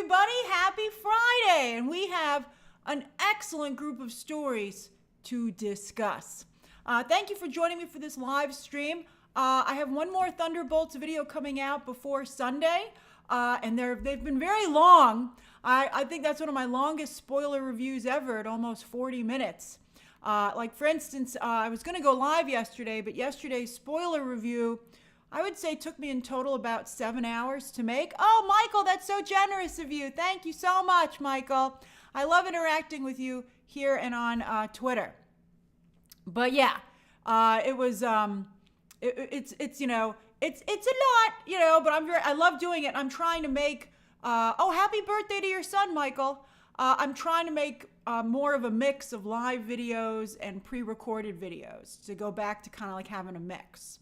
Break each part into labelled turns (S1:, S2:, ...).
S1: everybody. Happy Friday. And we have an excellent group of stories to discuss. Thank you for joining me for this live stream. I have one more Thunderbolts video coming out before Sunday, and they've been very long. I think that's one of my longest spoiler reviews ever at almost 40 minutes. Like, for instance, I was going to go live yesterday, but yesterday's spoiler review, I would say, took me in total about 7 hours to make. Oh, Michael, that's so generous of you. Thank you so much, Michael. I love interacting with you here and on Twitter. But yeah, it was it's you know, it's a lot, you know, but I love doing it. I'm trying to make oh, happy birthday to your son, Michael. I'm trying to make more of a mix of live videos and pre-recorded videos to go back to kind of like having a mix.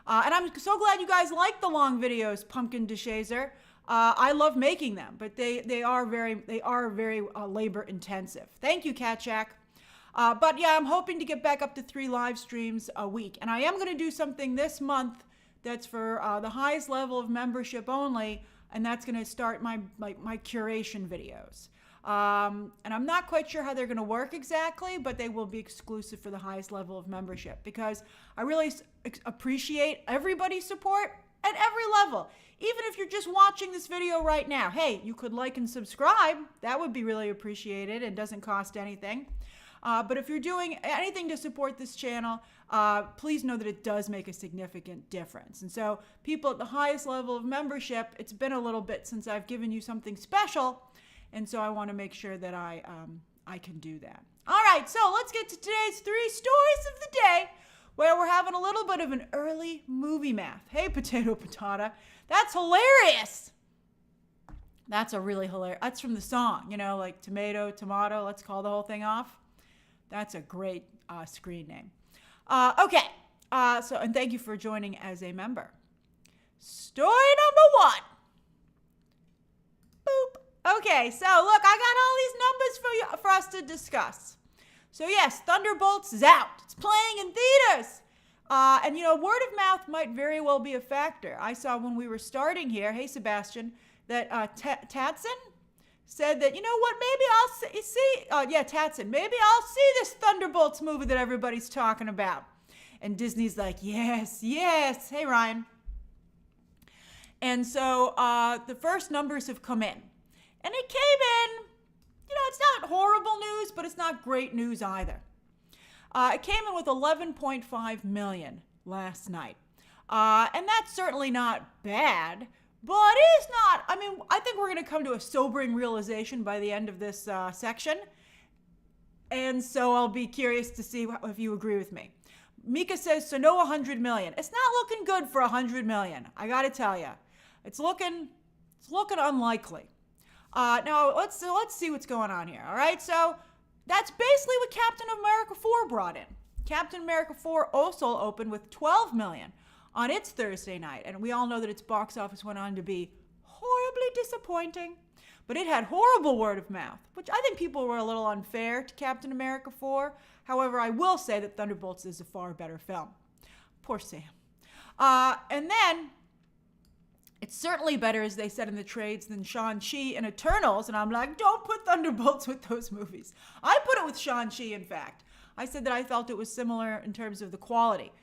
S1: And I'm so glad you guys like the long videos, Pumpkin DeShazer. I love making them, but they are very labor intensive. Thank you, Cat Jack. But yeah, I'm hoping to get back up to 3 live streams a week. And I am going to do something this month that's for the highest level of membership only, and that's going to start my curation videos. And I'm not quite sure how they're going to work exactly, but they will be exclusive for the highest level of membership because I really appreciate everybody's support at every level. Even if you're just watching this video right now, hey, you could like and subscribe. That would be really appreciated and doesn't cost anything. But if you're doing anything to support this channel, please know that it does make a significant difference. And so people at the highest level of membership, it's been a little bit since I've given you something special. And so I want to make sure that I can do that. All right, so let's get to today's 3 stories of the day, where we're having a little bit of an early movie math. Hey, potato patata, that's hilarious. That's a really hilarious. That's from the song, you know, like tomato, tomato. Let's call the whole thing off. That's a great screen name. Okay, so and thank you for joining as a member. Story number 1. Boop. Okay, so look, I got all these numbers for us to discuss. So yes, Thunderbolts is out. It's playing in theaters. And you know, word of mouth might very well be a factor. I saw when we were starting here, hey Sebastian, that Tatson said that, you know what, maybe I'll see, Tatson, maybe I'll see this Thunderbolts movie that everybody's talking about. And Disney's like, yes, yes. Hey, Ryan. And so the first numbers have come in. And it came in, you know, it's not horrible news, but it's not great news either. It came in with 11.5 million last night. And that's certainly not bad, but it is not. I mean, I think we're going to come to a sobering realization by the end of this section. And so I'll be curious to see if you agree with me. Mika says, so no 100 million. It's not looking good for 100 million. I got to tell you, it's looking unlikely. Now, let's see what's going on here, all right? So that's basically what Captain America 4 brought in. Captain America 4 also opened with 12 million on its Thursday night, and we all know that its box office went on to be horribly disappointing, but it had horrible word of mouth, which I think people were a little unfair to Captain America 4. However, I will say that Thunderbolts is a far better film. Poor Sam. And then it's certainly better, as they said in the trades, than Shang-Chi and Eternals. And I'm like, don't put Thunderbolts with those movies. I put it with Shang-Chi, in fact. I said that I felt it was similar in terms of the quality.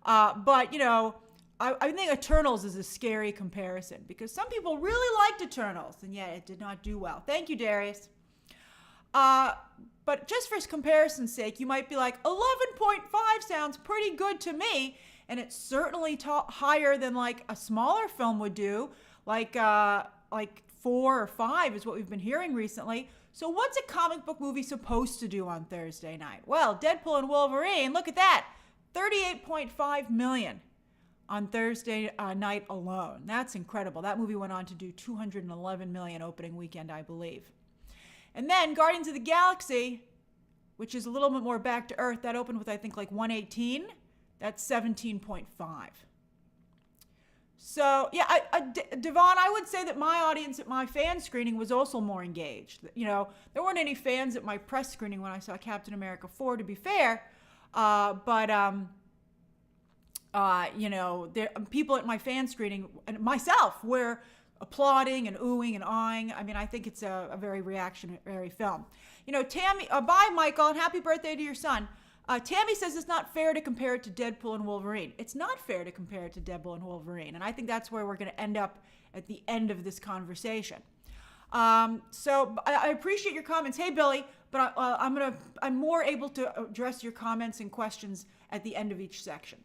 S1: But, you know, I think Eternals is a scary comparison because some people really liked Eternals, and yet it did not do well. Thank you, Darius. But just for comparison's sake, you might be like, 11.5 sounds pretty good to me. And it's certainly higher than like a smaller film would do, like 4 or 5 is what we've been hearing recently. So what's a comic book movie supposed to do on Thursday night? Well, Deadpool and Wolverine, look at that, 38.5 million on Thursday night alone. That's incredible. That movie went on to do 211 million opening weekend, I believe. And then Guardians of the Galaxy, which is a little bit more back to earth, that opened with I think like 118. That's 17.5. So, yeah, Devon, I would say that my audience at my fan screening was also more engaged. You know, there weren't any fans at my press screening when I saw Captain America 4, to be fair. You know, people at my fan screening, and myself, were applauding and oohing and awing. I mean, I think it's a very reactionary film. You know, Tammy, bye, Michael, and happy birthday to your son. Tammy says it's not fair to compare it to Deadpool and Wolverine. It's not fair to compare it to Deadpool and Wolverine, and I think that's where we're going to end up at the end of this conversation. So I appreciate your comments. Hey, Billy, but I'm more able to address your comments and questions at the end of each section.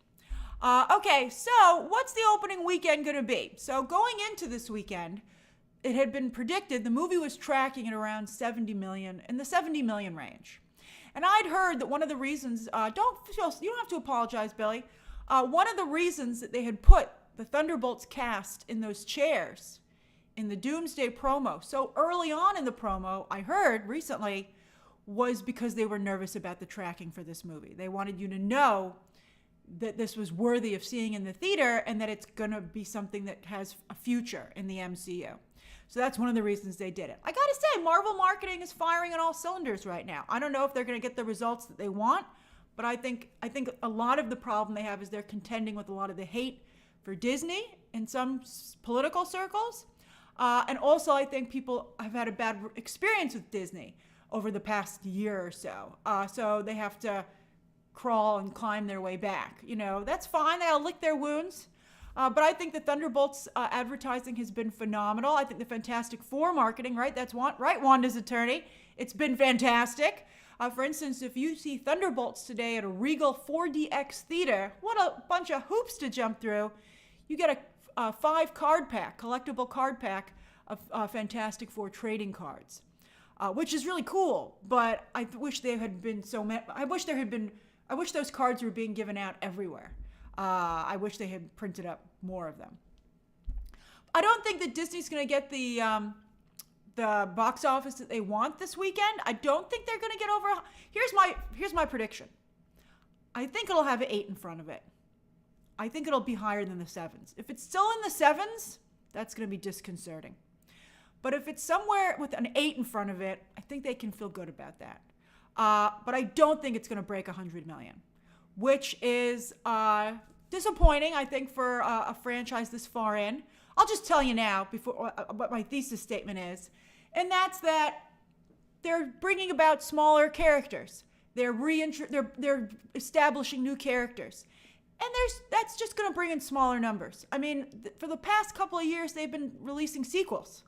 S1: Okay, so what's the opening weekend going to be? So going into this weekend, it had been predicted the movie was tracking at around 70 million, in the 70 million range. And I'd heard that one of the reasons, you don't have to apologize, Billy. One of the reasons that they had put the Thunderbolts cast in those chairs in the Doomsday promo so early on in the promo, I heard recently, was because they were nervous about the tracking for this movie. They wanted you to know that this was worthy of seeing in the theater and that it's going to be something that has a future in the MCU. So that's one of the reasons they did it. I got to say, Marvel marketing is firing on all cylinders right now. I don't know if they're going to get the results that they want, but I think a lot of the problem they have is they're contending with a lot of the hate for Disney in some political circles. And also, I think people have had a bad experience with Disney over the past year or so. So they have to crawl and climb their way back. You know, that's fine. They'll lick their wounds. But I think the Thunderbolts advertising has been phenomenal. I think the Fantastic Four marketing, right? That's right, Wanda's attorney. It's been fantastic. For instance, if you see Thunderbolts today at a Regal 4DX theater, what a bunch of hoops to jump through. You get a 5 card pack, collectible card pack of Fantastic Four trading cards, which is really cool. But I wish there had been I wish those cards were being given out everywhere. I wish they had printed up more of them. I don't think that Disney's going to get the box office that they want this weekend. I don't think they're going to get over. Here's my prediction. I think it'll have an 8 in front of it. I think it'll be higher than the 7s. If it's still in the 7s, that's going to be disconcerting. But if it's somewhere with an 8 in front of it, I think they can feel good about that. But I don't think it's going to break 100 million, which is disappointing, I think, for a franchise this far in. I'll just tell you now before what my thesis statement is, and that's that they're bringing about smaller characters. They're establishing new characters, and that's just going to bring in smaller numbers. I mean, for the past couple of years, they've been releasing sequels,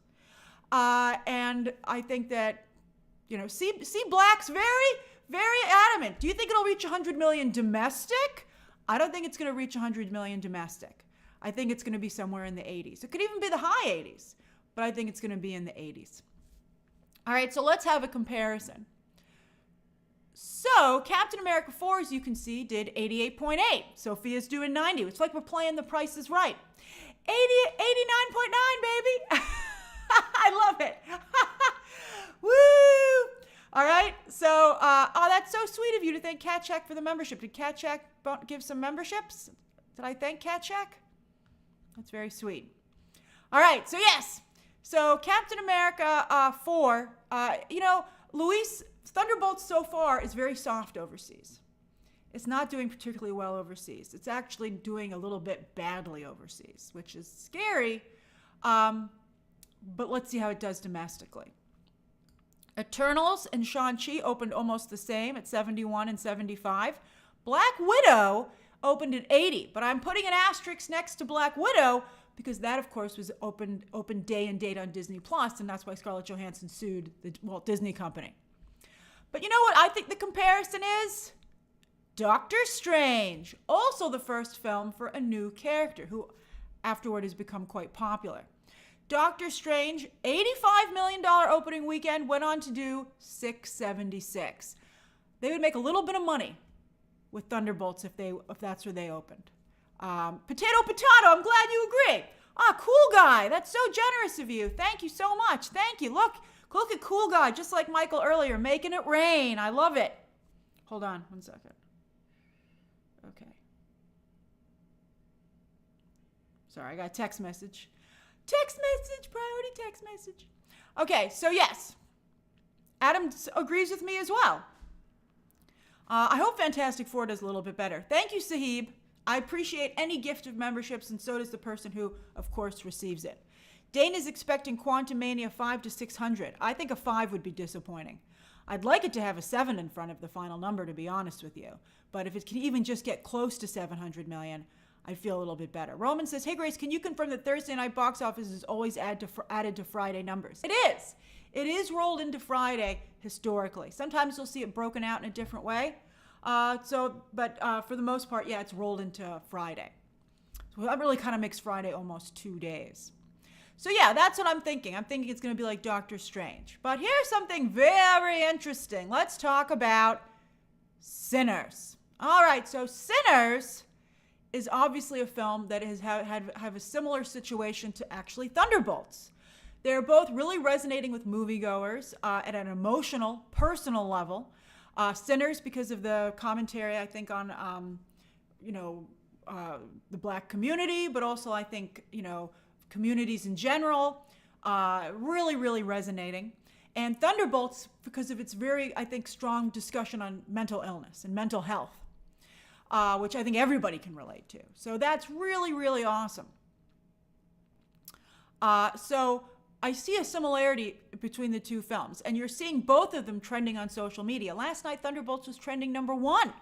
S1: and I think that C Black's very adamant. Do you think it'll reach 100 million domestic? I don't think it's going to reach 100 million domestic. I think it's going to be somewhere in the 80s. It could even be the high 80s, but I think it's going to be in the 80s. All right, so let's have a comparison. So Captain America 4, as you can see, did 88.8. Sophia's doing 90. It's like we're playing The Price is Right. 89.9, baby. I love it. Woo! All right, so, that's so sweet of you to thank Cat Check for the membership. Did Cat Check give some memberships? Did I thank Cat Check? That's very sweet. All right, so yes. So Captain America 4, Luis, Thunderbolts so far is very soft overseas. It's not doing particularly well overseas. It's actually doing a little bit badly overseas, which is scary. But let's see how it does domestically. Eternals and Shang-Chi opened almost the same at 71 and 75. Black Widow opened at 80, but I'm putting an asterisk next to Black Widow because that, of course, was open day and date on Disney+, and that's why Scarlett Johansson sued the Walt Disney Company. But you know what I think the comparison is? Doctor Strange, also the first film for a new character who afterward has become quite popular. Doctor Strange, $85 million opening weekend, went on to do $676. They would make a little bit of money with Thunderbolts if that's where they opened. Potato, I'm glad you agree. Cool guy, that's so generous of you. Thank you so much. Thank you. Look at cool guy, just like Michael earlier, making it rain. I love it. Hold on 1 second. Okay. Sorry, I got a text message. Priority text message. Okay, so yes, Adam agrees with me as well. I hope Fantastic Four does a little bit better. Thank you, Sahib. I appreciate any gift of memberships, and so does the person who, of course, receives it. Dana's expecting Quantumania 5 to 600. I think a 5 would be disappointing. I'd like it to have a 7 in front of the final number, to be honest with you. But if it can even just get close to 700 million, I feel a little bit better. Roman says, hey, Grace, can you confirm that Thursday night box office is always added to Friday numbers? It is. It is rolled into Friday historically. Sometimes you'll see it broken out in a different way. But for the most part, yeah, it's rolled into Friday. So that really kind of makes Friday almost 2 days. So yeah, that's what I'm thinking. I'm thinking it's going to be like Doctor Strange. But here's something very interesting. Let's talk about Sinners. All right, so Sinners is obviously a film that has have a similar situation to actually Thunderbolts. They're both really resonating with moviegoers at an emotional, personal level. Sinners, because of the commentary, I think, on, the black community, but also I think, communities in general, really, really resonating. And Thunderbolts, because of its very, I think, strong discussion on mental illness and mental health, which I think everybody can relate to. So that's really, really awesome. So I see a similarity between the two films, and you're seeing both of them trending on social media. Last night, Thunderbolts was trending #1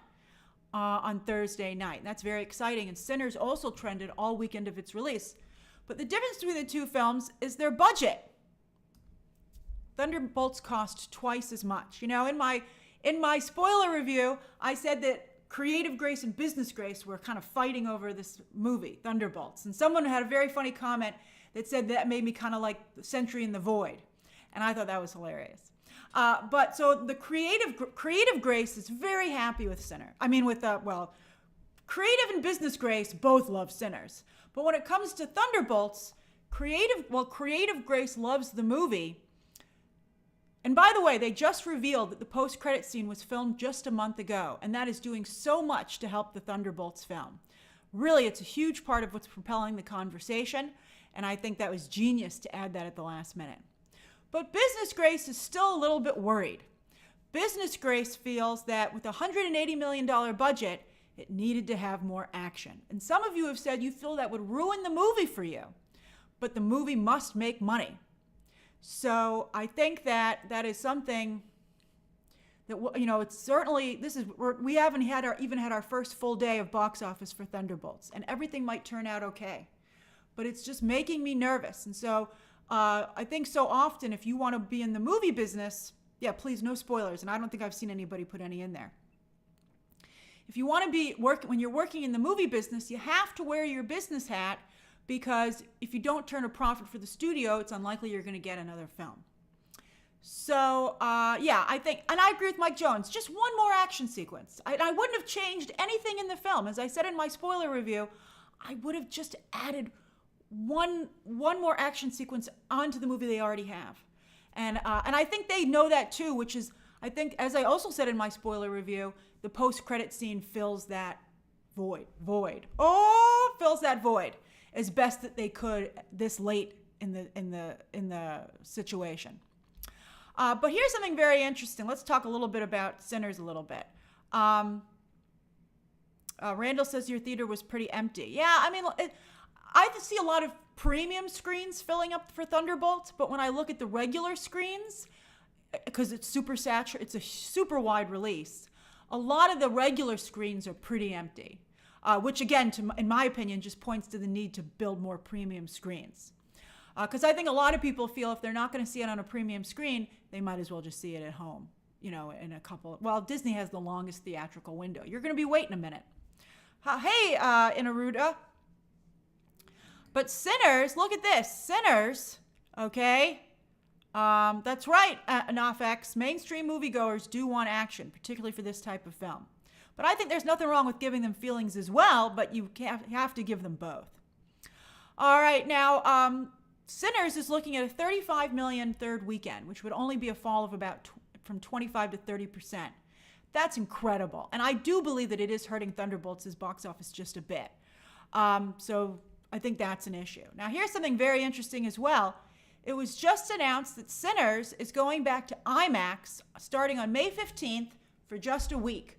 S1: on Thursday night. That's very exciting. And Sinners also trended all weekend of its release. But the difference between the two films is their budget. Thunderbolts cost twice as much. In my spoiler review, I said that creative grace and business grace were kind of fighting over this movie, Thunderbolts. And someone had a very funny comment that said that made me kind of like Sentry in the Void. And I thought that was hilarious. But so the creative grace is very happy with creative and business grace both love Sinners. But when it comes to Thunderbolts, creative grace loves the movie. And by the way, they just revealed that the post-credit scene was filmed just a month ago, and that is doing so much to help the Thunderbolts film. Really, it's a huge part of what's propelling the conversation, and I think that was genius to add that at the last minute. But Business Grace is still a little bit worried. Business Grace feels that with a $180 million budget, it needed to have more action. And some of you have said you feel that would ruin the movie for you, but the movie must make money. So I think that is something that, it's certainly, we haven't even had our first full day of box office for Thunderbolts, and everything might turn out okay. But it's just making me nervous. And so I think so often if you want to be in the movie business, yeah, please, no spoilers. And I don't think I've seen anybody put any in there. If you want to when you're working in the movie business, you have to wear your business hat, because if you don't turn a profit for the studio, it's unlikely you're going to get another film. So, I think, and I agree with Mike Jones, just one more action sequence. I wouldn't have changed anything in the film. As I said in my spoiler review, I would have just added one more action sequence onto the movie they already have. And I think they know that too, which is, I think, as I also said in my spoiler review, the post-credit scene fills that void. Fills that void as best that they could this late in the situation. But here's something very interesting. Let's talk a little bit about Sinners a little bit. Randall says your theater was pretty empty. Yeah, I mean, I see a lot of premium screens filling up for Thunderbolts, but when I look at the regular screens, because it's it's a super wide release, a lot of the regular screens are pretty empty, which again, in my opinion, just points to the need to build more premium screens. Because I think a lot of people feel if they're not going to see it on a premium screen, they might as well just see it at home, in a couple. Disney has the longest theatrical window. You're going to be waiting a minute. Hey, Inaruda. But Sinners, look at this. Sinners, okay? That's right, NOFX. Mainstream moviegoers do want action, particularly for this type of film. But I think there's nothing wrong with giving them feelings as well, but you have to give them both. All right, now, Sinners is looking at a 35 million third weekend, which would only be a fall of about from 25 to 30%. That's incredible. And I do believe that it is hurting Thunderbolts' box office just a bit. So I think that's an issue. Now, here's something very interesting as well. It was just announced that Sinners is going back to IMAX starting on May 15th for just a week.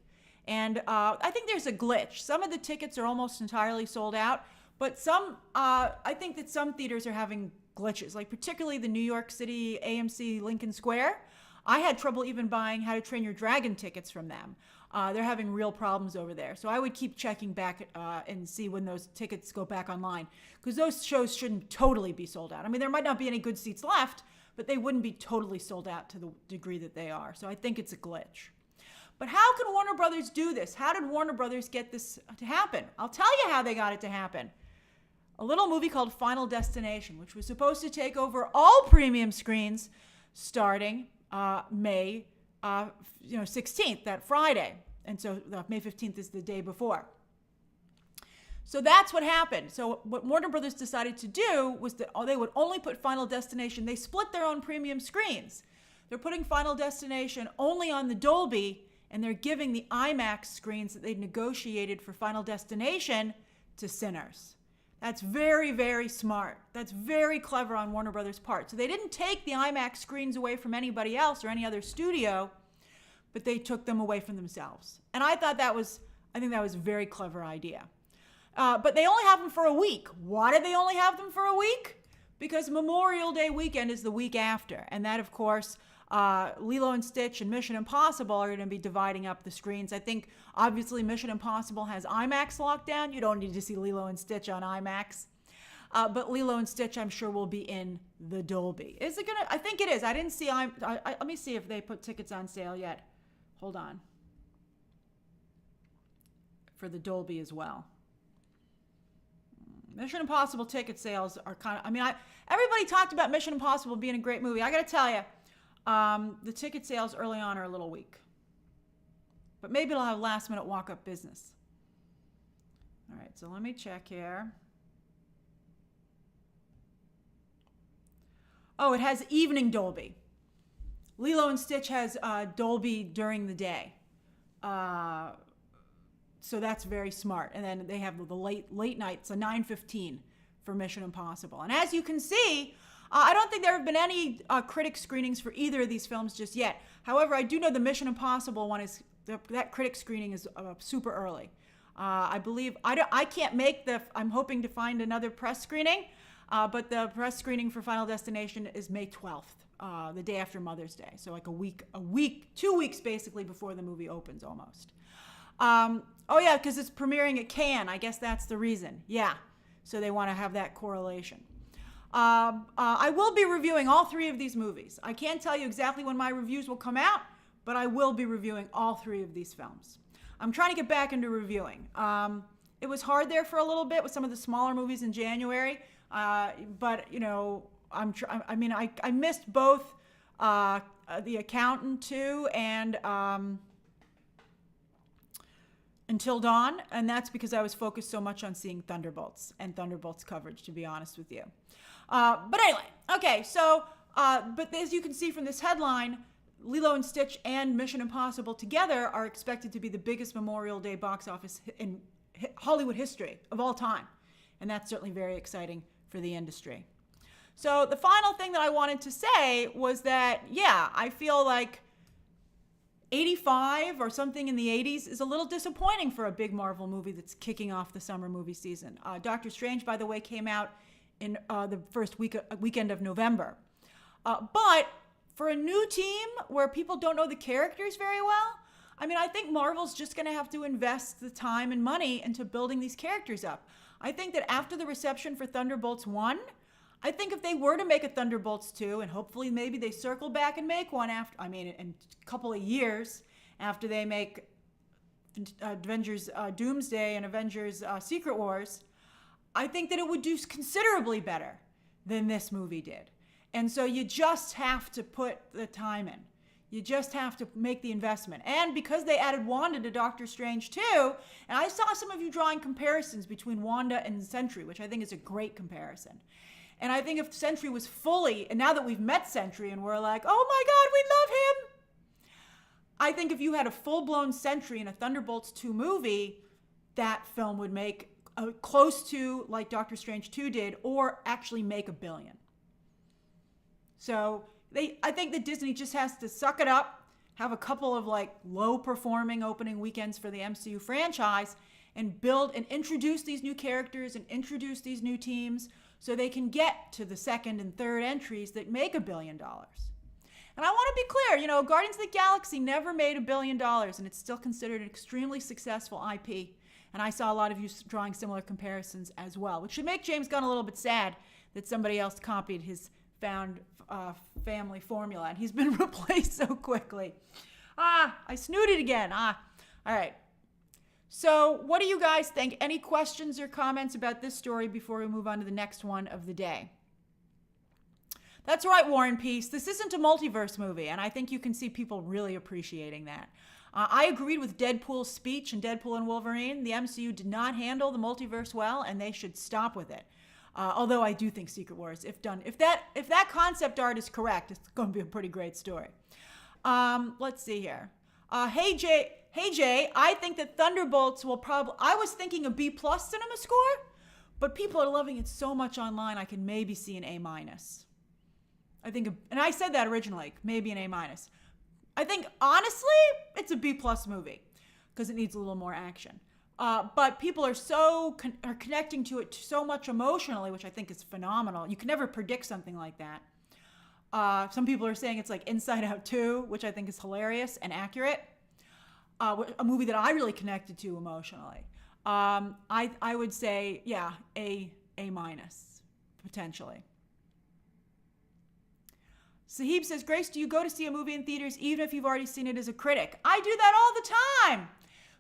S1: And I think there's a glitch. Some of the tickets are almost entirely sold out, but I think that some theaters are having glitches, like particularly the New York City AMC Lincoln Square. I had trouble even buying How to Train Your Dragon tickets from them. They're having real problems over there. So I would keep checking back and see when those tickets go back online, because those shows shouldn't totally be sold out. I mean, there might not be any good seats left, but they wouldn't be totally sold out to the degree that they are. So I think it's a glitch. But how can Warner Brothers do this? How did Warner Brothers get this to happen? I'll tell you how they got it to happen. A little movie called Final Destination, which was supposed to take over all premium screens starting May 16th, that Friday. And so May 15th is the day before. So that's what happened. So what Warner Brothers decided to do was that they would only put Final Destination. They split their own premium screens. They're putting Final Destination only on the Dolby, and they're giving the IMAX screens that they negotiated for Final Destination to Sinners. That's very, very smart. That's very clever on Warner Brothers' part. So they didn't take the IMAX screens away from anybody else or any other studio, but they took them away from themselves. And I think that was a very clever idea. But they only have them for a week. Why did they only have them for a week? Because Memorial Day weekend is the week after. And that, of course, Lilo and Stitch and Mission Impossible are going to be dividing up the screens. I think, obviously, Mission Impossible has IMAX locked down. You don't need to see Lilo and Stitch on IMAX. But Lilo and Stitch, I'm sure, will be in the Dolby. Is it going to? I think it is. I didn't see. Let me see if they put tickets on sale yet. Hold on. For the Dolby as well. Mission Impossible ticket sales are kind of, everybody talked about Mission Impossible being a great movie. I got to tell you, the ticket sales early on are a little weak. But maybe it'll have last minute walk-up business. All right, so let me check here. Oh, it has evening Dolby. Lilo and Stitch has Dolby during the day. So that's very smart. And then they have the late night, so 9:15 for Mission Impossible. And as you can see, I don't think there have been any critic screenings for either of these films just yet. However, I do know the Mission Impossible one is, that critic screening is super early. I believe, I can't make I'm hoping to find another press screening, but the press screening for Final Destination is May 12th, the day after Mother's Day. So like 2 weeks basically before the movie opens almost. Oh yeah, because it's premiering at Cannes. I guess that's the reason. Yeah, so they want to have that correlation. I will be reviewing all three of these movies. I can't tell you exactly when my reviews will come out, but I will be reviewing all three of these films. I'm trying to get back into reviewing. It was hard there for a little bit with some of the smaller movies in January, but you know, I missed both The Accountant 2 and Until Dawn, and that's because I was focused so much on seeing Thunderbolts and Thunderbolts coverage, to be honest with you. But anyway, okay, so, but as you can see from this headline, Lilo and Stitch and Mission Impossible together are expected to be the biggest Memorial Day box office in Hollywood history of all time. And that's certainly very exciting for the industry. So the final thing that I wanted to say was that, yeah, I feel like 85 or something in the 80s is a little disappointing for a big Marvel movie that's kicking off the summer movie season. Doctor Strange, by the way, came out in the first weekend of November. But for a new team where people don't know the characters very well, I think Marvel's just going to have to invest the time and money into building these characters up. I think that after the reception for Thunderbolts 1, I think if they were to make a Thunderbolts 2, and hopefully maybe they circle back and make one after, in a couple of years after they make Avengers Doomsday and Avengers Secret Wars, I think that it would do considerably better than this movie did. And so you just have to put the time in. You just have to make the investment. And because they added Wanda to Doctor Strange 2, and I saw some of you drawing comparisons between Wanda and Sentry, which I think is a great comparison. And I think if Sentry was fully, and now that we've met Sentry and we're like, oh my God, we love him. I think if you had a full-blown Sentry in a Thunderbolts 2 movie, that film would make close to like Doctor Strange 2 did, or actually make $1 billion. So I think that Disney just has to suck it up, have a couple of like low-performing opening weekends for the MCU franchise, and build and introduce these new characters and introduce these new teams so they can get to the second and third entries that make $1 billion. And I want to be clear, Guardians of the Galaxy never made $1 billion, and it's still considered an extremely successful IP. And I saw a lot of you drawing similar comparisons as well, which should make James Gunn a little bit sad that somebody else copied his found family formula, and he's been replaced so quickly. I snooted again. All right. So what do you guys think? Any questions or comments about this story before we move on to the next one of the day? That's right, War and Peace. This isn't a multiverse movie, and I think you can see people really appreciating that. I agreed with Deadpool's speech in Deadpool and Wolverine. The MCU did not handle the multiverse well, and they should stop with it. Although I do think Secret Wars, if that concept art is correct, it's going to be a pretty great story. Let's see here. Hey Jay, I think that Thunderbolts will probably, I was thinking a B+ cinema score, but people are loving it so much online, I can maybe see an A-. I think, and I said that originally, maybe an A-. I think, honestly, it's a B+ movie because it needs a little more action. But people are are connecting to it so much emotionally, which I think is phenomenal. You can never predict something like that. Some people are saying it's like Inside Out 2, which I think is hilarious and accurate. A movie that I really connected to emotionally. I would say, yeah, A-, potentially. Sahib says, Grace, do you go to see a movie in theaters even if you've already seen it as a critic? I do that all the time.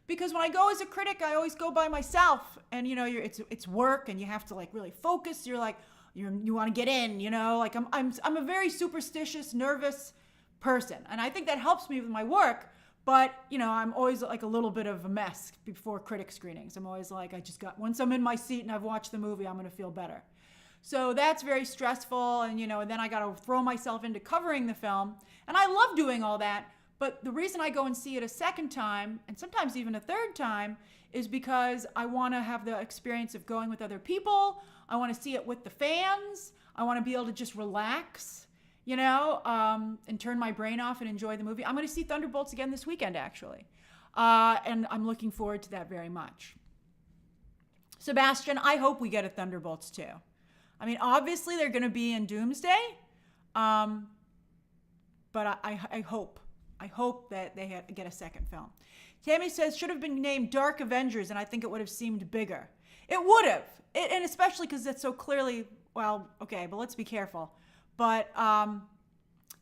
S1: Because when I go as a critic, I always go by myself. And, it's work and you have to, really focus. You're like, you want to get in, Like, I'm a very superstitious, nervous person. And I think that helps me with my work. But, I'm always, a little bit of a mess before critic screenings. I'm always like, once I'm in my seat and I've watched the movie, I'm going to feel better. So that's very stressful, and and then I got to throw myself into covering the film, and I love doing all that, but the reason I go and see it a second time, and sometimes even a third time, is because I want to have the experience of going with other people. I want to see it with the fans. I want to be able to just relax, and turn my brain off and enjoy the movie. I'm going to see Thunderbolts again this weekend, actually, and I'm looking forward to that very much. Sebastian, I hope we get a Thunderbolts too. I mean, obviously they're going to be in Doomsday, but I hope that they get a second film. Tammy says, should have been named Dark Avengers, and I think it would have seemed bigger. It would have, and especially because that's so clearly, well, okay, but let's be careful. But,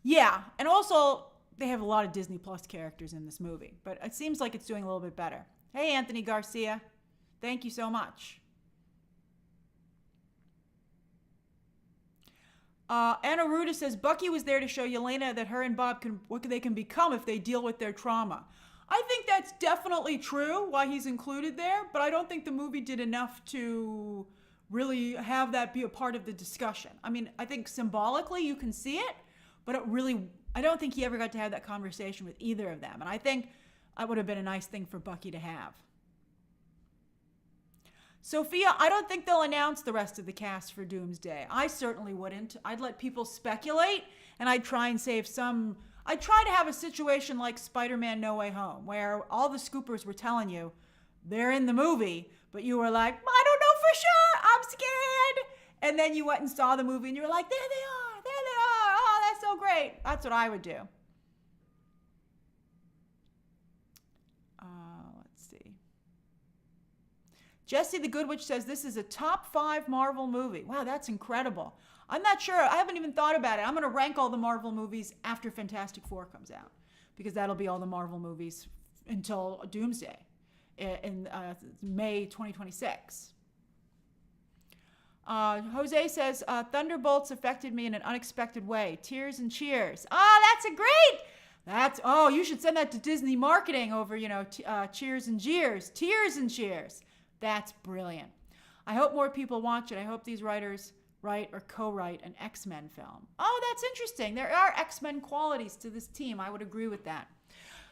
S1: yeah, and also they have a lot of Disney Plus characters in this movie, but it seems like it's doing a little bit better. Hey, Anthony Garcia, thank you so much. Anna Ruda says, Bucky was there to show Yelena that her and Bob what they can become if they deal with their trauma. I think that's definitely true, why he's included there, but I don't think the movie did enough to really have that be a part of the discussion. I mean, I think symbolically you can see it, but I don't think he ever got to have that conversation with either of them. And I think that would have been a nice thing for Bucky to have. Sophia, I don't think they'll announce the rest of the cast for Doomsday. I certainly wouldn't. I'd let people speculate, and I'd try and save some. I'd try to have a situation like Spider-Man No Way Home, where all the scoopers were telling you they're in the movie, but you were like, I don't know for sure, I'm scared. And then you went and saw the movie, and you were like, there they are, oh, that's so great. That's what I would do. Jesse the Good Witch says this is a top 5 Marvel movie. Wow, that's incredible. I'm not sure. I haven't even thought about it. I'm going to rank all the Marvel movies after Fantastic Four comes out, because that'll be all the Marvel movies until Doomsday in May 2026. Jose says, Thunderbolts affected me in an unexpected way. Tears and cheers. Oh, that's a great. You should send that to Disney marketing over, cheers and jeers. Tears and cheers. That's brilliant. I hope more people watch it. I hope these writers write or co-write an X-Men film. Oh, that's interesting. There are X-Men qualities to this team. I would agree with that.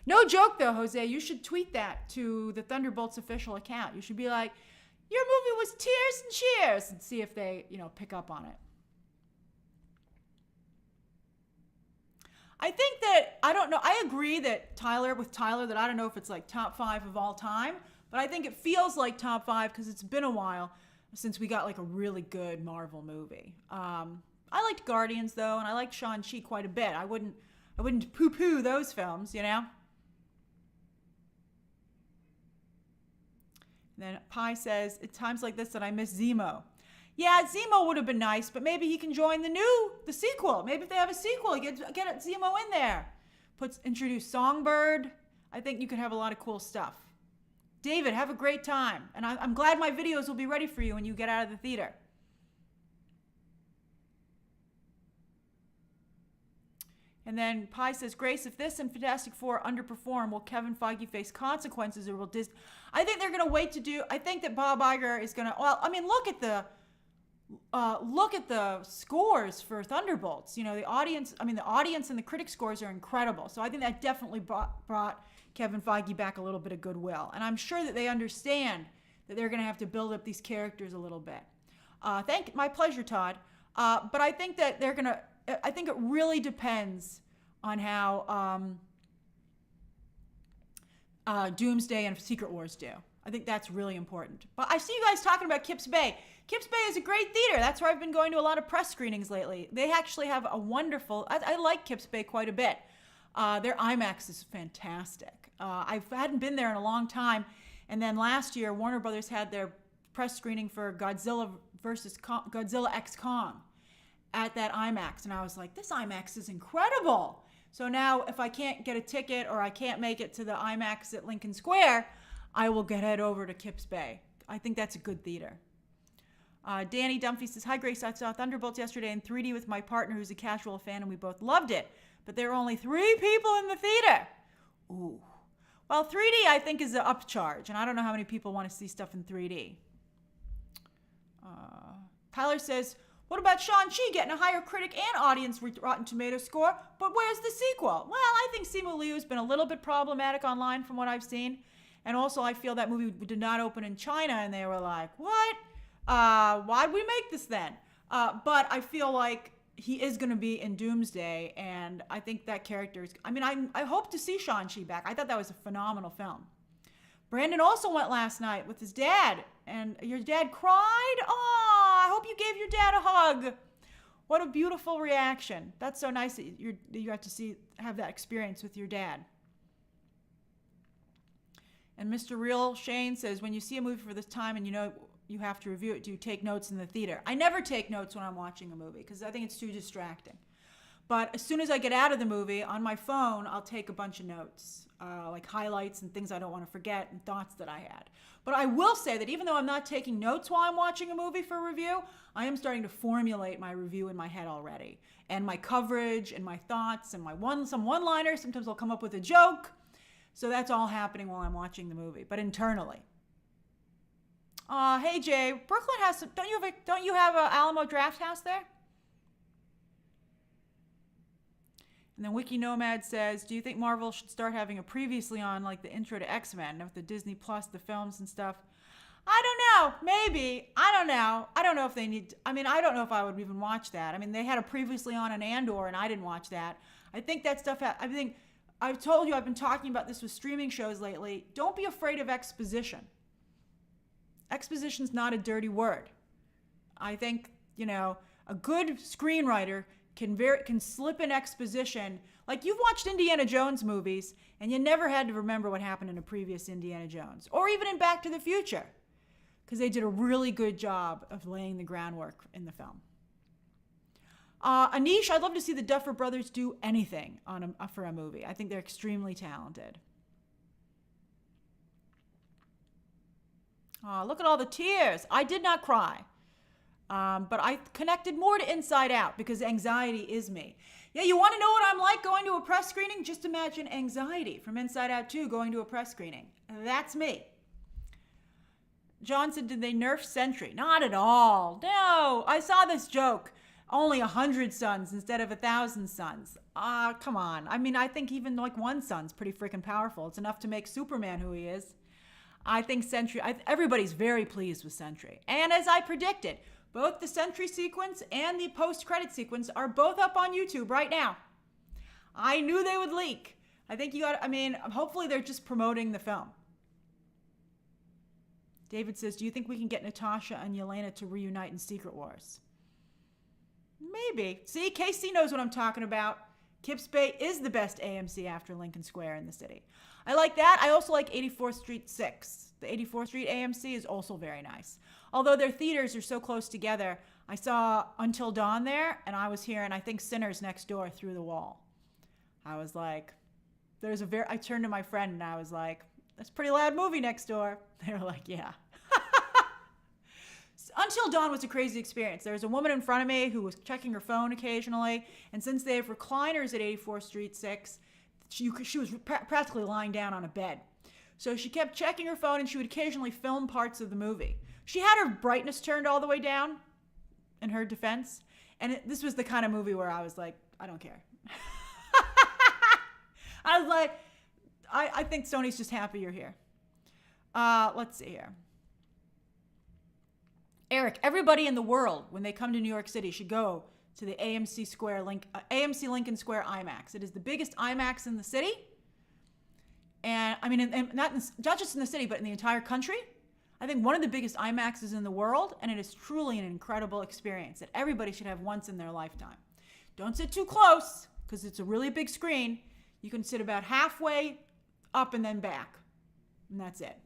S1: No joke, though, Jose. You should tweet that to the Thunderbolts official account. You should be like, your movie was tears and cheers, and see if they, pick up on it. I think that, I don't know, I agree that Tyler, that I don't know if it's like top 5 of all time, But I think it feels like top 5 because it's been a while since we got like a really good Marvel movie. I liked Guardians though, and I liked Shang-Chi quite a bit. I wouldn't poo-poo those films, you know? And then Pi says, at times like this that I miss Zemo. Yeah, Zemo would have been nice, but maybe he can join the sequel. Maybe if they have a sequel, get Zemo in there. Introduce Songbird. I think you could have a lot of cool stuff. David, have a great time. And I'm glad my videos will be ready for you when you get out of the theater. And then Pi says, Grace, if this and Fantastic Four underperform, will Kevin Feige face consequences or will Disney? I think they're going to wait to do. I think that Bob Iger is going to. Well, I mean, look at the scores for Thunderbolts. You know, the audience and the critic scores are incredible. So I think that definitely brought Kevin Feige back a little bit of goodwill. And I'm sure that they understand that they're going to have to build up these characters a little bit. My pleasure, Todd. But I think that they're going to. I think it really depends on how Doomsday and Secret Wars do. I think that's really important. But I see you guys talking about Kips Bay. Kips Bay is a great theater. That's where I've been going to a lot of press screenings lately. They actually have a wonderful, I like Kips Bay quite a bit. Their IMAX is fantastic. I hadn't been there in a long time. And then last year, Warner Brothers had their press screening for Godzilla X Kong at that IMAX. And I was like, this IMAX is incredible. So now if I can't get a ticket or I can't make it to the IMAX at Lincoln Square, I will head over to Kips Bay. I think that's a good theater. Danny Dunphy says, hi Grace, I saw Thunderbolts yesterday in 3D with my partner who's a casual fan and we both loved it. But there were only 3 people in the theater. Ooh. Well, 3D I think is an upcharge, and I don't know how many people want to see stuff in 3D. Tyler says, what about Shang-Chi getting a higher critic and audience Rotten Tomatoes score? But where's the sequel? Well, I think Simu Liu has been a little bit problematic online from what I've seen. And also, I feel that movie did not open in China, and they were like, what? Why'd we make this then? But I feel like he is going to be in Doomsday, and I think that character is... I hope to see Shang-Chi back. I thought that was a phenomenal film. Brandon also went last night with his dad, and your dad cried? Oh, I hope you gave your dad a hug. What a beautiful reaction. That's so nice that you got to have that experience with your dad. And Mr. Real Shane says, when you see a movie for this time and you know you have to review it, do you take notes in the theater? I never take notes when I'm watching a movie because I think it's too distracting. But as soon as I get out of the movie, on my phone, I'll take a bunch of notes, like highlights and things I don't want to forget and thoughts that I had. But I will say that even though I'm not taking notes while I'm watching a movie for review, I am starting to formulate my review in my head already. And my coverage and my thoughts and some one-liners. Sometimes I'll come up with a joke. So that's all happening while I'm watching the movie, but internally. Hey Jay, Brooklyn has some, don't you have a Alamo Draft House there? And then Wiki Nomad says, do you think Marvel should start having a previously on like the intro to X-Men with the Disney Plus, the films and stuff? I don't know. Maybe. I don't know. I don't know if they need... I don't know if I would even watch that. They had a previously on an Andor, and I didn't watch that. I think that stuff... I've told you, I've been talking about this with streaming shows lately. Don't be afraid of exposition. Exposition's not a dirty word. I think, a good screenwriter can slip in exposition. Like, you've watched Indiana Jones movies, and you never had to remember what happened in a previous Indiana Jones. Or even in Back to the Future. Because they did a really good job of laying the groundwork in the film. Anish, I'd love to see the Duffer Brothers do anything for a movie. I think they're extremely talented. Look at all the tears. I did not cry. But I connected more to Inside Out because anxiety is me. Yeah, you want to know what I'm like going to a press screening? Just imagine anxiety from Inside Out 2 going to a press screening. That's me. John said, did they nerf Sentry? Not at all. No, I saw this joke. Only 100 suns instead of 1,000 suns. Come on. I think even like one sun's pretty freaking powerful. It's enough to make Superman who he is. I think Sentry, everybody's very pleased with Sentry. And as I predicted, both the Sentry sequence and the post-credit sequence are both up on YouTube right now. I knew they would leak. I think hopefully they're just promoting the film. David says, do you think we can get Natasha and Yelena to reunite in Secret Wars? Maybe. See, KC knows what I'm talking about. Kips Bay is the best AMC after Lincoln Square in the city. I like that. I also like 84th Street 6. The 84th Street AMC is also very nice. Although their theaters are so close together, I saw Until Dawn there, and I was hearing, I think, Sinners next door through the wall. I was like, I turned to my friend and I was like, that's a pretty loud movie next door. They were like, yeah. Until Dawn was a crazy experience. There was a woman in front of me who was checking her phone occasionally, and since they have recliners at 84th Street 6, she was practically lying down on a bed. So she kept checking her phone, and she would occasionally film parts of the movie. She had her brightness turned all the way down, in her defense, and this was the kind of movie where I was like, I don't care. I was like, I think Sony's just happy you're here. Let's see here. Eric, everybody in the world, when they come to New York City, should go to the AMC Lincoln Square IMAX. It is the biggest IMAX in the city. And I mean, and not just in the city, but in the entire country. I think one of the biggest IMAXs in the world, and it is truly an incredible experience that everybody should have once in their lifetime. Don't sit too close, because it's a really big screen. You can sit about halfway up and then back, and that's it.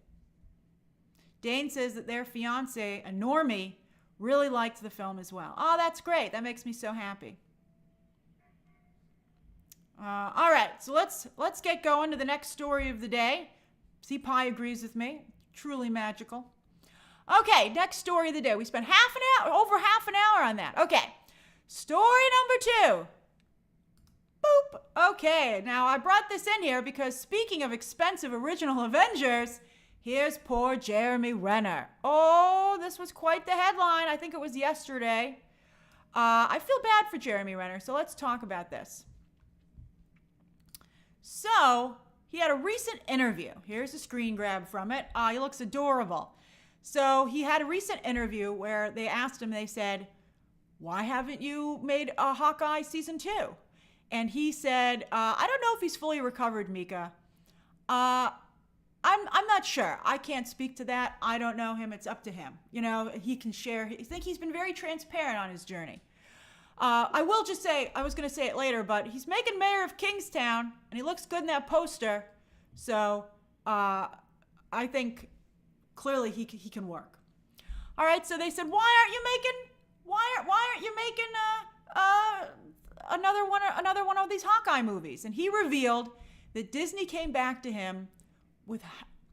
S1: Dane says that their fiance, a normie, really liked the film as well. Oh, that's great. That makes me so happy. All right, so let's get going to the next story of the day. See, Pi agrees with me. Truly magical. Okay, next story of the day. We spent over half an hour on that. Okay, story number 2. Boop. Okay, now I brought this in here because speaking of expensive original Avengers, here's poor Jeremy Renner. Oh, this was quite the headline. I think it was yesterday. I feel bad for Jeremy Renner, so let's talk about this. So, he had a recent interview. Here's a screen grab from it. He looks adorable. So, he had a recent interview where they asked him, they said, why haven't you made a Hawkeye season 2? And he said, I don't know if he's fully recovered, Mika. I'm not sure. I can't speak to that. I don't know him. It's up to him. You know, he can share. I think he's been very transparent on his journey. I will just say, I was going to say it later, but he's making mayor of Kingstown, and he looks good in that poster. So I think clearly he can work. All right. So they said, why aren't you making another one of these Hawkeye movies? And he revealed that Disney came back to him with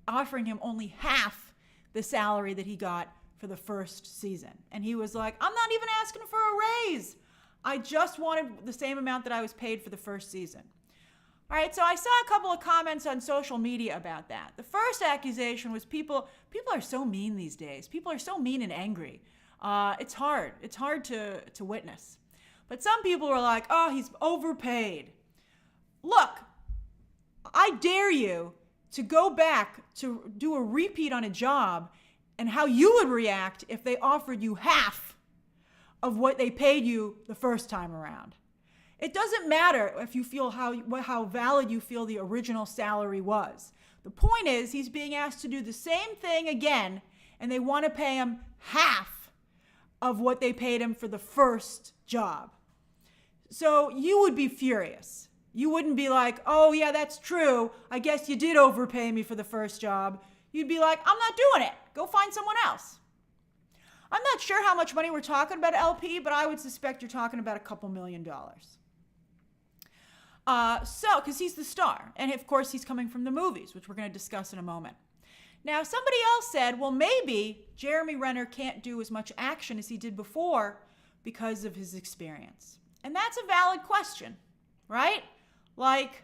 S1: offering him only half the salary that he got for the first season. And he was like, I'm not even asking for a raise. I just wanted the same amount that I was paid for the first season. All right, so I saw a couple of comments on social media about that. The first accusation was people are so mean these days. People are so mean and angry. It's hard. It's hard to witness. But some people were like, oh, he's overpaid. Look, I dare you to go back to do a repeat on a job and how you would react if they offered you half of what they paid you the first time around. It doesn't matter if you feel how valid you feel the original salary was. The point is he's being asked to do the same thing again, and they want to pay him half of what they paid him for the first job. So you would be furious. You wouldn't be like, oh, yeah, that's true. I guess you did overpay me for the first job. You'd be like, I'm not doing it. Go find someone else. I'm not sure how much money we're talking about LP, but I would suspect you're talking about a couple $1 million. Because he's the star. And, of course, he's coming from the movies, which we're going to discuss in a moment. Now, somebody else said, well, maybe Jeremy Renner can't do as much action as he did before because of his experience. And that's a valid question, right? Like,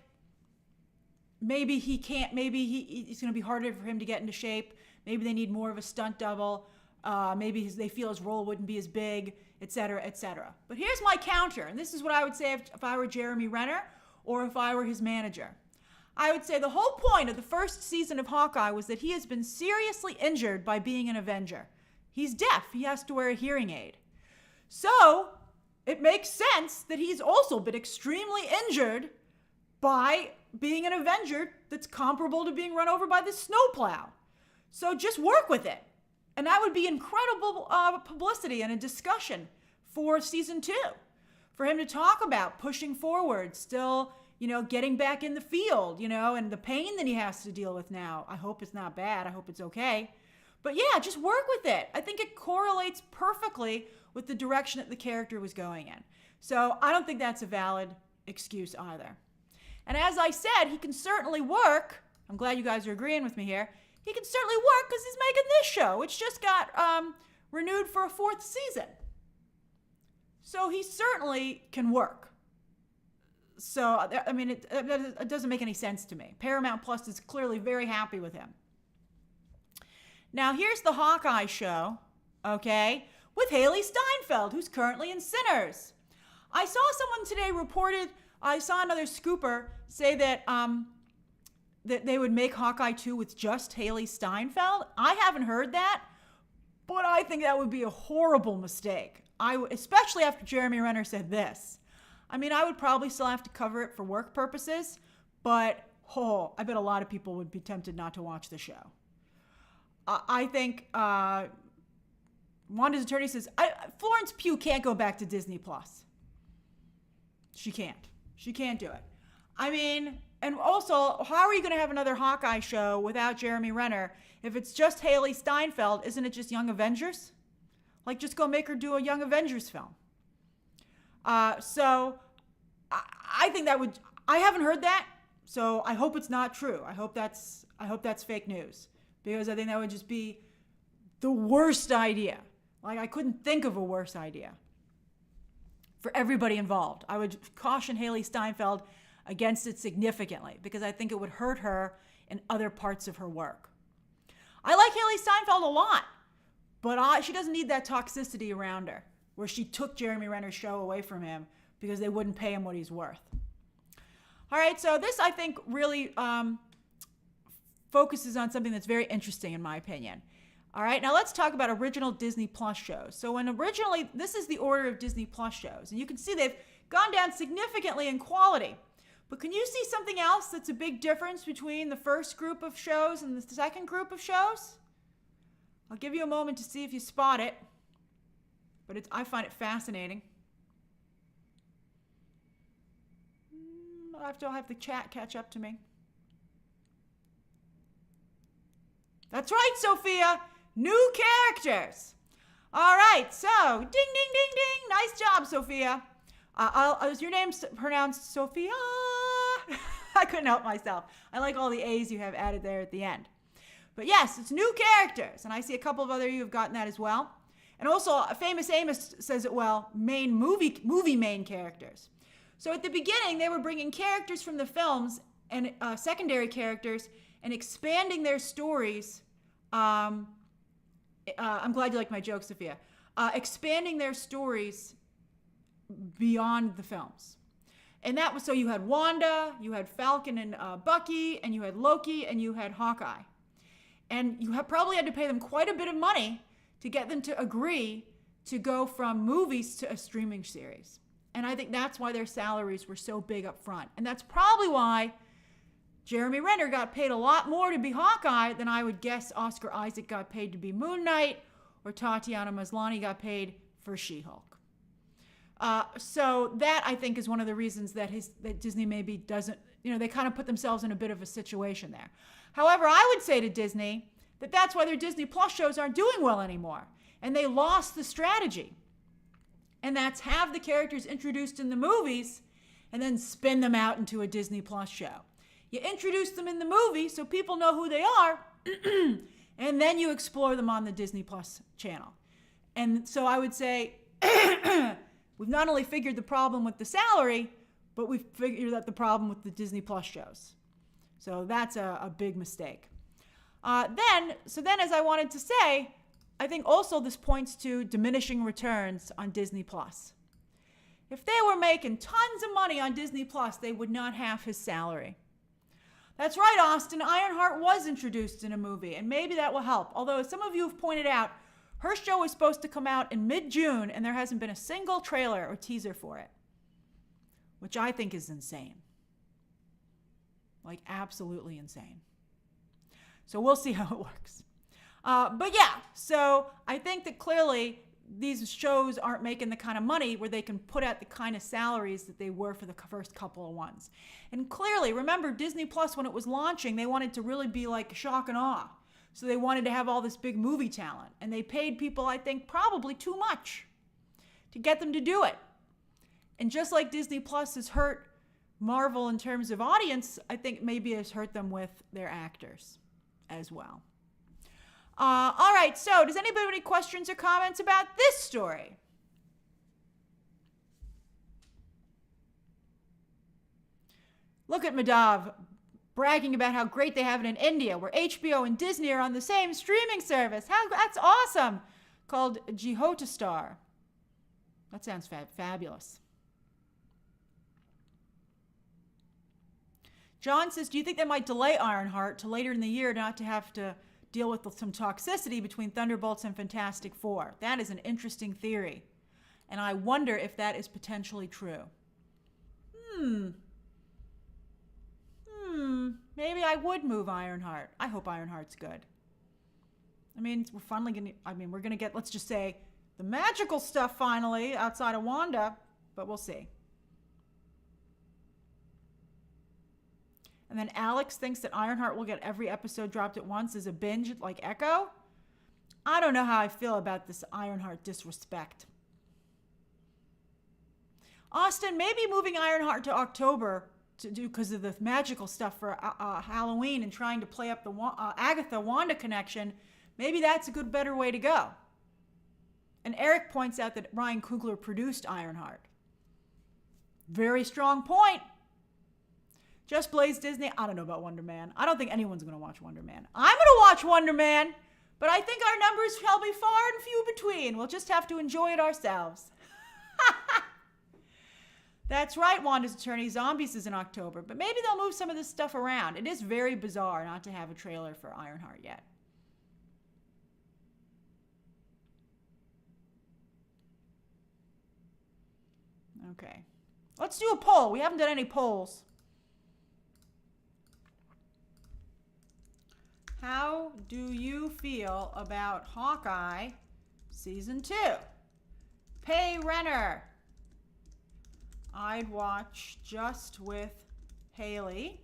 S1: maybe he can't, it's going to be harder for him to get into shape. Maybe they need more of a stunt double. Maybe they feel his role wouldn't be as big, et cetera, et cetera. But here's my counter, and this is what I would say if I were Jeremy Renner or if I were his manager. I would say the whole point of the first season of Hawkeye was that he has been seriously injured by being an Avenger. He's deaf. He has to wear a hearing aid. So it makes sense that he's also been extremely injured by being an Avenger that's comparable to being run over by the snowplow. So just work with it. And that would be incredible publicity and a discussion for season 2. For him to talk about pushing forward, still, getting back in the field, and the pain that he has to deal with now. I hope it's not bad. I hope it's okay. But yeah, just work with it. I think it correlates perfectly with the direction that the character was going in. So I don't think that's a valid excuse either. And as I said, he can certainly work. I'm glad you guys are agreeing with me here. He can certainly work because he's making this show, which just got renewed for a 4th season. So he certainly can work. So, I mean, it doesn't make any sense to me. Paramount Plus is clearly very happy with him. Now, here's the Hawkeye show, okay, with Haley Steinfeld, who's currently in Sinners. I saw someone today I saw another scooper say that that they would make Hawkeye 2 with just Haley Steinfeld. I haven't heard that, but I think that would be a horrible mistake. Especially after Jeremy Renner said this. I mean, I would probably still have to cover it for work purposes, but I bet a lot of people would be tempted not to watch the show. I think Wanda's attorney says, Florence Pugh can't go back to Disney Plus. She can't. She can't do it. I mean, and also, how are you going to have another Hawkeye show without Jeremy Renner? If it's just Haley Steinfeld, isn't it just Young Avengers? Like, just go make her do a Young Avengers film. So I think that would, I haven't heard that, so I hope it's not true. I hope that's fake news, because I think that would just be the worst idea. Like, I couldn't think of a worse idea for everybody involved. I would caution Haley Steinfeld against it significantly, because I think it would hurt her in other parts of her work. I like Haley Steinfeld a lot, but she doesn't need that toxicity around her, where she took Jeremy Renner's show away from him because they wouldn't pay him what he's worth. All right, so this, I think, really focuses on something that's very interesting, in my opinion. All right, now let's talk about original Disney Plus shows. So this is the order of Disney Plus shows, and you can see they've gone down significantly in quality. But can you see something else that's a big difference between the first group of shows and the second group of shows? I'll give you a moment to see if you spot it, but I find it fascinating. I'll have the chat catch up to me. That's right, Sophia. New characters. All right, so ding, ding, ding, ding. Nice job, Sophia. Is your name pronounced Sophia? I couldn't help myself. I like all the A's you have added there at the end. But yes, it's new characters, and I see a couple of other you have gotten that as well. And also, Famous Amos says it well, movie main characters. So at the beginning, they were bringing characters from the films and secondary characters and expanding their stories. I'm glad you like my joke, Sophia. Expanding their stories beyond the films. And that was, so you had Wanda, you had Falcon and Bucky, and you had Loki, and you had Hawkeye. And you probably had to pay them quite a bit of money to get them to agree to go from movies to a streaming series. And I think that's why their salaries were so big up front. And that's probably why Jeremy Renner got paid a lot more to be Hawkeye than I would guess Oscar Isaac got paid to be Moon Knight, or Tatiana Maslany got paid for She-Hulk. So that, I think, is one of the reasons that Disney maybe doesn't, they kind of put themselves in a bit of a situation there. However, I would say to Disney that that's why their Disney Plus shows aren't doing well anymore. And they lost the strategy. And that's have the characters introduced in the movies and then spin them out into a Disney Plus show. You introduce them in the movie so people know who they are, and then you explore them on the Disney Plus channel. And so I would say we've not only figured the problem with the salary, but we've figured out the problem with the Disney Plus shows. So that's a big mistake. Then, as I wanted to say, I think also this points to diminishing returns on Disney Plus. If they were making tons of money on Disney Plus, they would not have his salary. That's right, Austin. Ironheart was introduced in a movie, and maybe that will help. Although, as some of you have pointed out, her show was supposed to come out in mid-June, and there hasn't been a single trailer or teaser for it, which I think is insane. Like, absolutely insane. So we'll see how it works. But yeah, so I think that clearly these shows aren't making the kind of money where they can put out the kind of salaries that they were for the first couple of ones. And clearly, remember Disney Plus, when it was launching, they wanted to really be like shock and awe. So they wanted to have all this big movie talent. And they paid people, I think, probably too much to get them to do it. And just like Disney Plus has hurt Marvel in terms of audience, I think maybe it has hurt them with their actors as well. All right, so does anybody have any questions or comments about this story? Look at Madhav bragging about how great they have it in India, where HBO and Disney are on the same streaming service. That's awesome. Called Jihotastar. That sounds fabulous. John says, do you think they might delay Ironheart to later in the year not to have to deal with some toxicity between Thunderbolts and Fantastic Four? That is an interesting theory. And I wonder if that is potentially true. Maybe I would move Ironheart. I hope Ironheart's good. I mean, we're going to get, let's just say, the magical stuff finally outside of Wanda, but we'll see. And then Alex thinks that Ironheart will get every episode dropped at once as a binge like Echo. I don't know how I feel about this Ironheart disrespect. Austin, maybe moving Ironheart to October to do because of the magical stuff for Halloween and trying to play up the Agatha-Wanda connection, maybe that's a better way to go. And Eric points out that Ryan Coogler produced Ironheart. Very strong point. Just Blaze Disney. I don't know about Wonder Man. I don't think anyone's going to watch Wonder Man. I'm going to watch Wonder Man, but I think our numbers shall be far and few between. We'll just have to enjoy it ourselves. That's right, Wanda's Attorney. Zombies is in October, but maybe they'll move some of this stuff around. It is very bizarre not to have a trailer for Ironheart yet. Okay. Let's do a poll. We haven't done any polls. How do you feel about Hawkeye Season 2? Pay Renner. I'd watch just with Haley.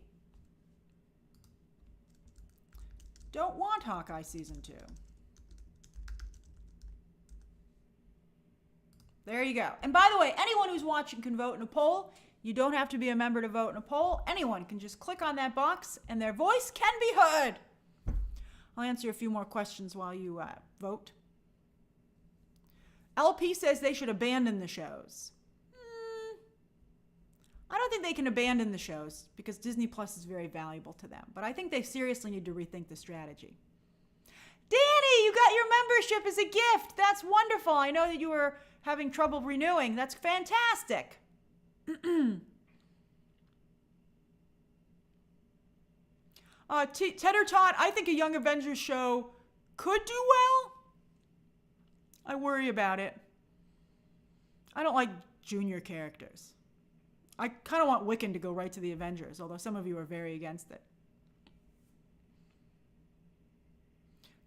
S1: Don't want Hawkeye Season 2. There you go. And by the way, anyone who's watching can vote in a poll. You don't have to be a member to vote in a poll. Anyone can just click on that box and their voice can be heard. I'll answer a few more questions while you vote. LP says they should abandon the shows. I don't think they can abandon the shows because Disney Plus is very valuable to them. But I think they seriously need to rethink the strategy. Danny, you got your membership as a gift. That's wonderful. I know that you were having trouble renewing. That's fantastic. Tedder Todd, I think a Young Avengers show could do well. I worry about it. I don't like junior characters. I kind of want Wiccan to go right to the Avengers, although some of you are very against it.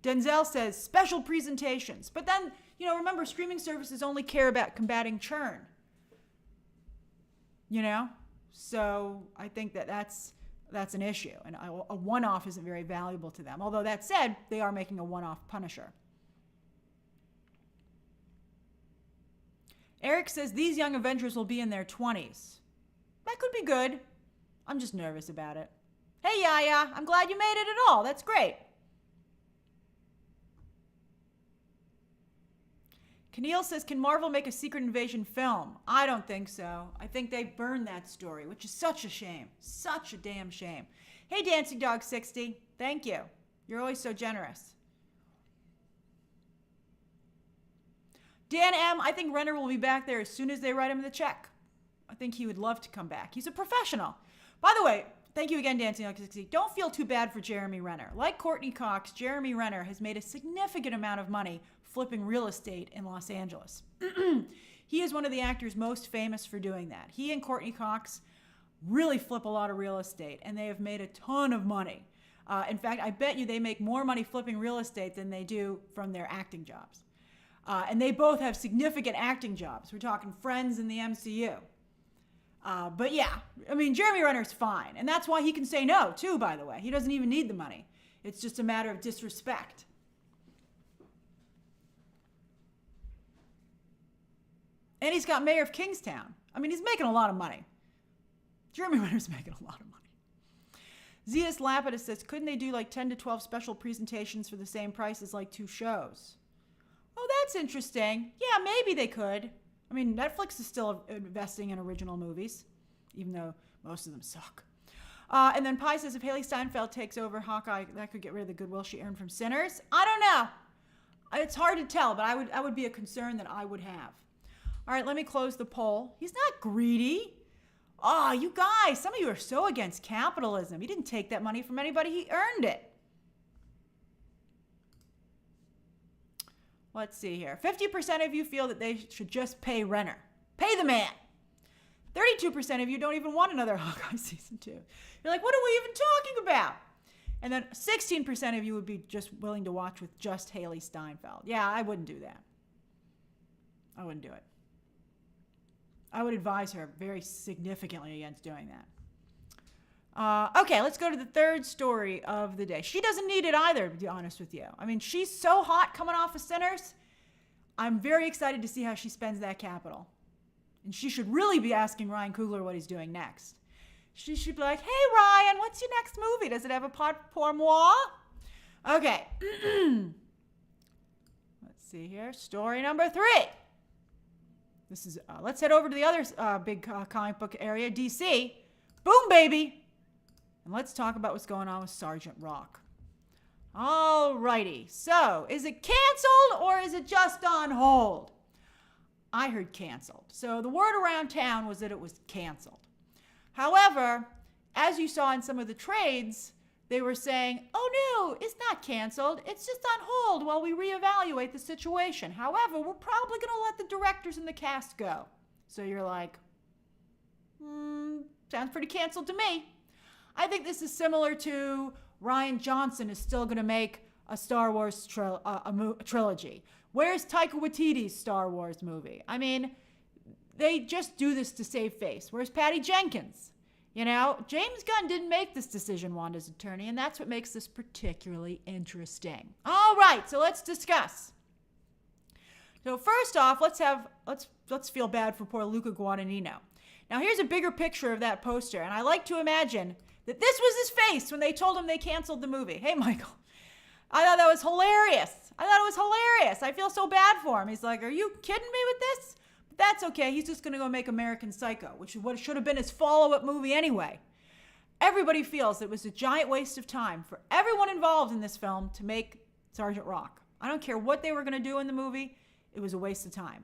S1: Denzel says special presentations. But then, remember, streaming services only care about combating churn. So I think that's an issue. And a one-off isn't very valuable to them. Although that said, they are making a one-off Punisher. Eric says these Young Avengers will be in their 20s. That could be good. I'm just nervous about it. Hey, Yaya, I'm glad you made it at all. That's great. Keneal says, can Marvel make a Secret Invasion film? I don't think so. I think they burned that story, which is such a shame. Such a damn shame. Hey, Dancing Dog 60. Thank you. You're always so generous. Dan M., I think Renner will be back there as soon as they write him the check. I think he would love to come back. He's a professional. By the way, thank you again, Dancing Dog 60. Don't feel too bad for Jeremy Renner. Like Courtney Cox, Jeremy Renner has made a significant amount of money flipping real estate in Los Angeles. He is one of the actors most famous for doing that. He and Courtney Cox really flip a lot of real estate, and they have made a ton of money. In fact, I bet you they make more money flipping real estate than they do from their acting jobs. And they both have significant acting jobs. We're talking Friends in the MCU. But yeah, I mean, Jeremy Renner's fine. And that's why he can say no, too, by the way. He doesn't even need the money. It's just a matter of disrespect. And he's got Mayor of Kingstown. I mean, he's making a lot of money. Jeremy Renner's making a lot of money. Zeus Lapidus says, couldn't they do like 10 to 12 special presentations for the same price as like 2 shows? Oh, that's interesting. Yeah, maybe they could. I mean, Netflix is still investing in original movies, even though most of them suck. And then Pi says, if Haley Steinfeld takes over Hawkeye, that could get rid of the goodwill she earned from Sinners. I don't know. It's hard to tell, but I would be a concern that I would have. All right, let me close the poll. He's not greedy. Oh, you guys, some of you are so against capitalism. He didn't take that money from anybody. He earned it. Let's see here. 50% of you feel that they should just pay Renner. Pay the man. 32% of you don't even want another Hawkeye season 2. You're like, what are we even talking about? And then 16% of you would be just willing to watch with just Haley Steinfeld. Yeah, I wouldn't do that. I wouldn't do it. I would advise her very significantly against doing that. Okay, let's go to the third story of the day. She doesn't need it either, to be honest with you. I mean, she's so hot coming off of Sinners. I'm very excited to see how she spends that capital. And she should really be asking Ryan Coogler what he's doing next. She should be like, hey, Ryan, what's your next movie? Does it have a pot pour moi? Okay. Let's see here. Story number 3. This is, let's head over to the other big comic book area, DC. Boom, baby. And let's talk about what's going on with Sergeant Rock. All righty. So, is it canceled or is it just on hold? I heard canceled. So, the word around town was that it was canceled. However, as you saw in some of the trades, they were saying, oh no, it's not canceled. It's just on hold while we reevaluate the situation. However, we're probably going to let the directors and the cast go. So you're like, sounds pretty canceled to me. I think this is similar to Rian Johnson is still going to make a Star Wars trilogy. Where's Taika Waititi's Star Wars movie? I mean, they just do this to save face. Where's Patty Jenkins? You know, James Gunn didn't make this decision, Wanda's attorney, and that's what makes this particularly interesting. All right, so let's discuss. So first off, let's feel bad for poor Luca Guadagnino. Now here's a bigger picture of that poster, and I like to imagine that this was his face when they told him they canceled the movie. Hey, Michael, I thought that was hilarious. I feel so bad for him. He's like, are you kidding me with this? But that's okay. He's just going to go make American Psycho, which is what should have been his follow-up movie anyway. Everybody feels it was a giant waste of time for everyone involved in this film to make Sergeant Rock. I don't care what they were going to do in the movie. It was a waste of time.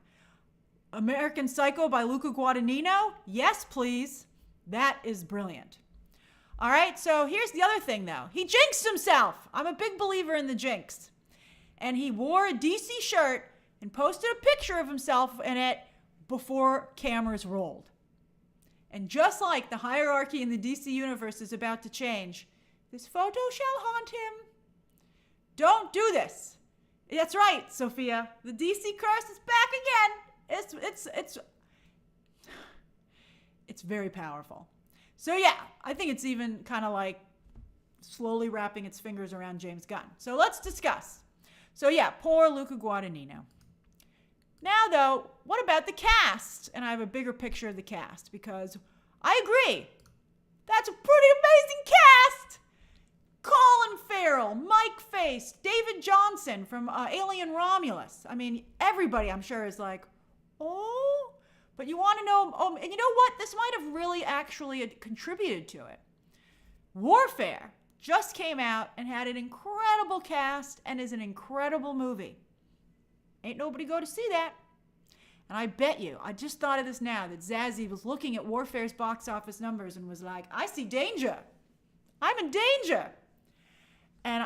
S1: American Psycho by Luca Guadagnino? Yes, please. That is brilliant. All right, so here's the other thing, though. He jinxed himself. I'm a big believer in the jinx. And he wore a DC shirt and posted a picture of himself in it before cameras rolled. And just like the hierarchy in the DC universe is about to change, this photo shall haunt him. Don't do this. That's right, Sophia. The DC curse is back again. It's very powerful. So yeah, I think it's even kind of like slowly wrapping its fingers around James Gunn. So let's discuss. So yeah, poor Luca Guadagnino. Now though, what about the cast? And I have a bigger picture of the cast because I agree. That's a pretty amazing cast. Colin Farrell, Mike Faist, David Johnson from Alien Romulus. I mean, everybody I'm sure is like, oh, but you want to know, and you know what? This might have really actually contributed to it. Warfare just came out and had an incredible cast and is an incredible movie. Ain't nobody go to see that. And I bet you, I just thought of this now, that Zazie was looking at Warfare's box office numbers and was like, I see danger. I'm in danger. And,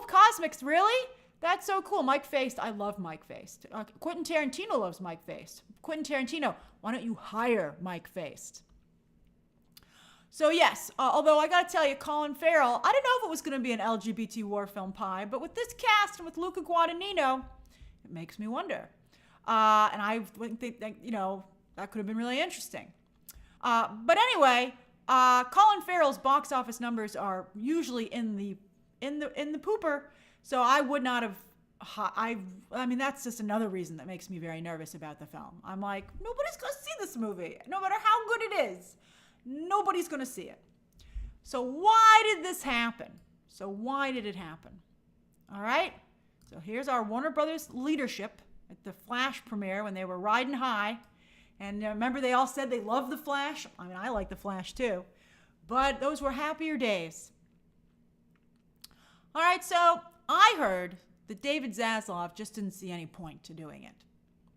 S1: Cosmics, really? That's so cool. Mike Faist, I love Mike Faist. Quentin Tarantino loves Mike Faist. Quentin Tarantino, why don't you hire Mike Faist? So yes, although I gotta tell you, Colin Farrell, I didn't know if it was gonna be an LGBT war film pie, but with this cast and with Luca Guadagnino, it makes me wonder. And I think that, that could have been really interesting. But anyway, Colin Farrell's box office numbers are usually in the pooper, so I would not have. I mean, that's just another reason that makes me very nervous about the film. I'm like, nobody's gonna see this movie, no matter how good it is. Nobody's gonna see it. So why did this happen? So why did it happen? All right. So here's our Warner Brothers leadership at the Flash premiere when they were riding high. And remember, they all said they loved The Flash. I mean, I like The Flash too. But those were happier days. All right, so I heard that David Zaslav just didn't see any point to doing it.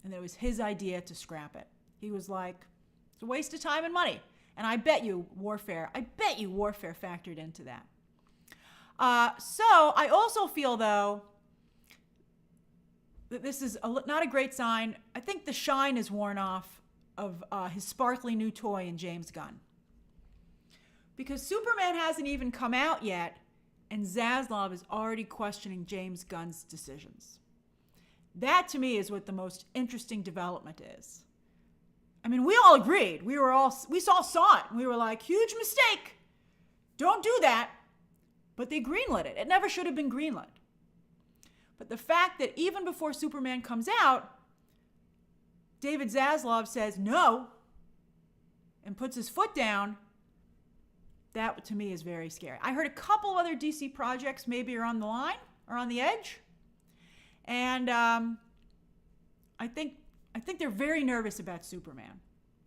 S1: And that it was his idea to scrap it. He was like, it's a waste of time and money. And I bet you Warfare factored into that. So I also feel, though, that this is not a great sign. I think the shine is worn off of his sparkly new toy in James Gunn. Because Superman hasn't even come out yet, and Zaslav is already questioning James Gunn's decisions. That, to me, is what the most interesting development is. I mean, we all agreed. We all saw it. We were like, huge mistake. Don't do that. But they greenlit it. It never should have been greenlit. But the fact that even before Superman comes out, David Zaslav says no and puts his foot down, that to me is very scary. I heard a couple other DC projects maybe are on the line or on the edge. And I think they're very nervous about Superman.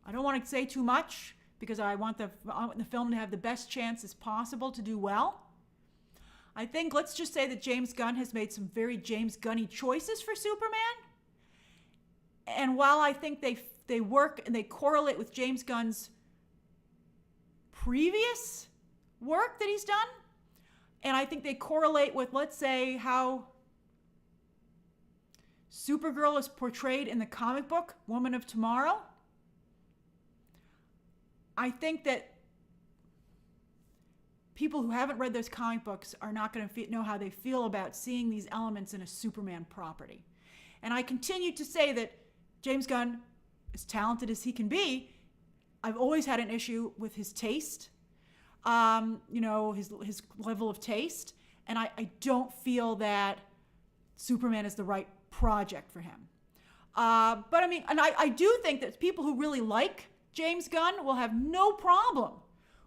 S1: I don't want to say too much because I want the film to have the best chances possible to do well. I think, let's just say that James Gunn has made some very James Gunny choices for Superman. And while I think they work and they correlate with James Gunn's previous work that he's done, and I think they correlate with, let's say, how Supergirl is portrayed in the comic book Woman of Tomorrow, I think that people who haven't read those comic books are not going to know how they feel about seeing these elements in a Superman property. And I continue to say that James Gunn, as talented as he can be, I've always had an issue with his taste, his level of taste. And I don't feel that Superman is the right project for him. But I mean, and I do think that people who really like James Gunn will have no problem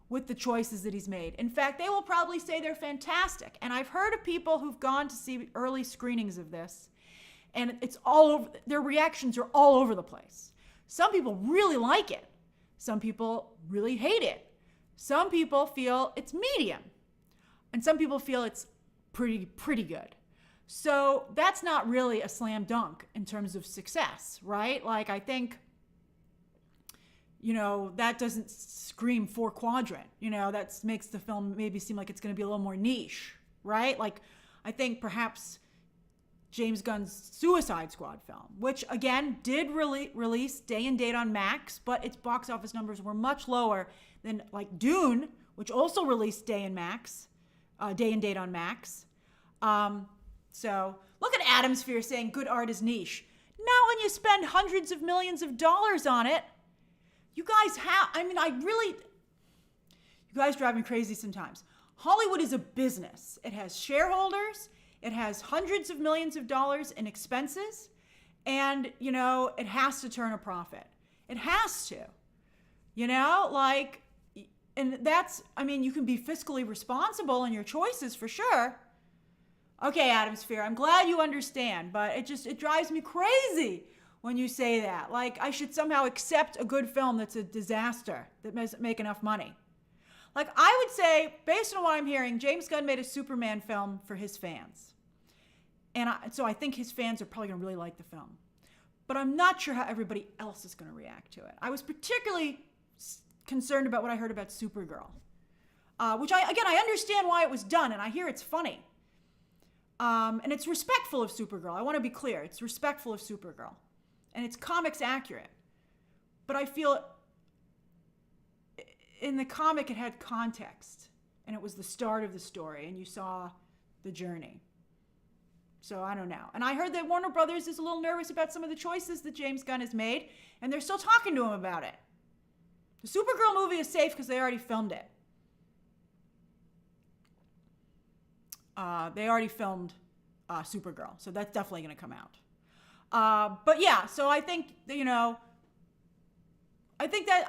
S1: with the choices that he's made. In fact, they will probably say they're fantastic. And I've heard of people who've gone to see early screenings of this, and it's all over, their reactions are all over the place. Some people really like it. Some people really hate it. Some people feel it's medium. And some people feel it's pretty good. So that's not really a slam dunk in terms of success, right? Like, I think, that doesn't scream 4 quadrant. That makes the film maybe seem like it's going to be a little more niche, right? Like, I think perhaps James Gunn's Suicide Squad film, which again did release day and date on Max, but its box office numbers were much lower than like Dune, which also released day and date on Max. So look at Adamsphere saying good art is niche. Not when you spend hundreds of millions of dollars on it. You guys you guys drive me crazy sometimes. Hollywood is a business. It has shareholders. It has hundreds of millions of dollars in expenses. And, it has to turn a profit. It has to. And that's, you can be fiscally responsible in your choices for sure. Okay, Adamsphere, I'm glad you understand, but it drives me crazy when you say that. Like, I should somehow accept a good film that's a disaster, that doesn't make enough money. Like, I would say, based on what I'm hearing, James Gunn made a Superman film for his fans. And so I think his fans are probably going to really like the film. But I'm not sure how everybody else is going to react to it. I was particularly concerned about what I heard about Supergirl, which I understand why it was done, and I hear it's funny. And it's respectful of Supergirl. I want to be clear. It's respectful of Supergirl. And it's comics accurate. But I feel in the comic, it had context, and it was the start of the story, and you saw the journey. So I don't know. And I heard that Warner Brothers is a little nervous about some of the choices that James Gunn has made, and they're still talking to him about it. The Supergirl movie is safe because they already filmed it. They already filmed Supergirl, so that's definitely going to come out. But yeah, so I think that, I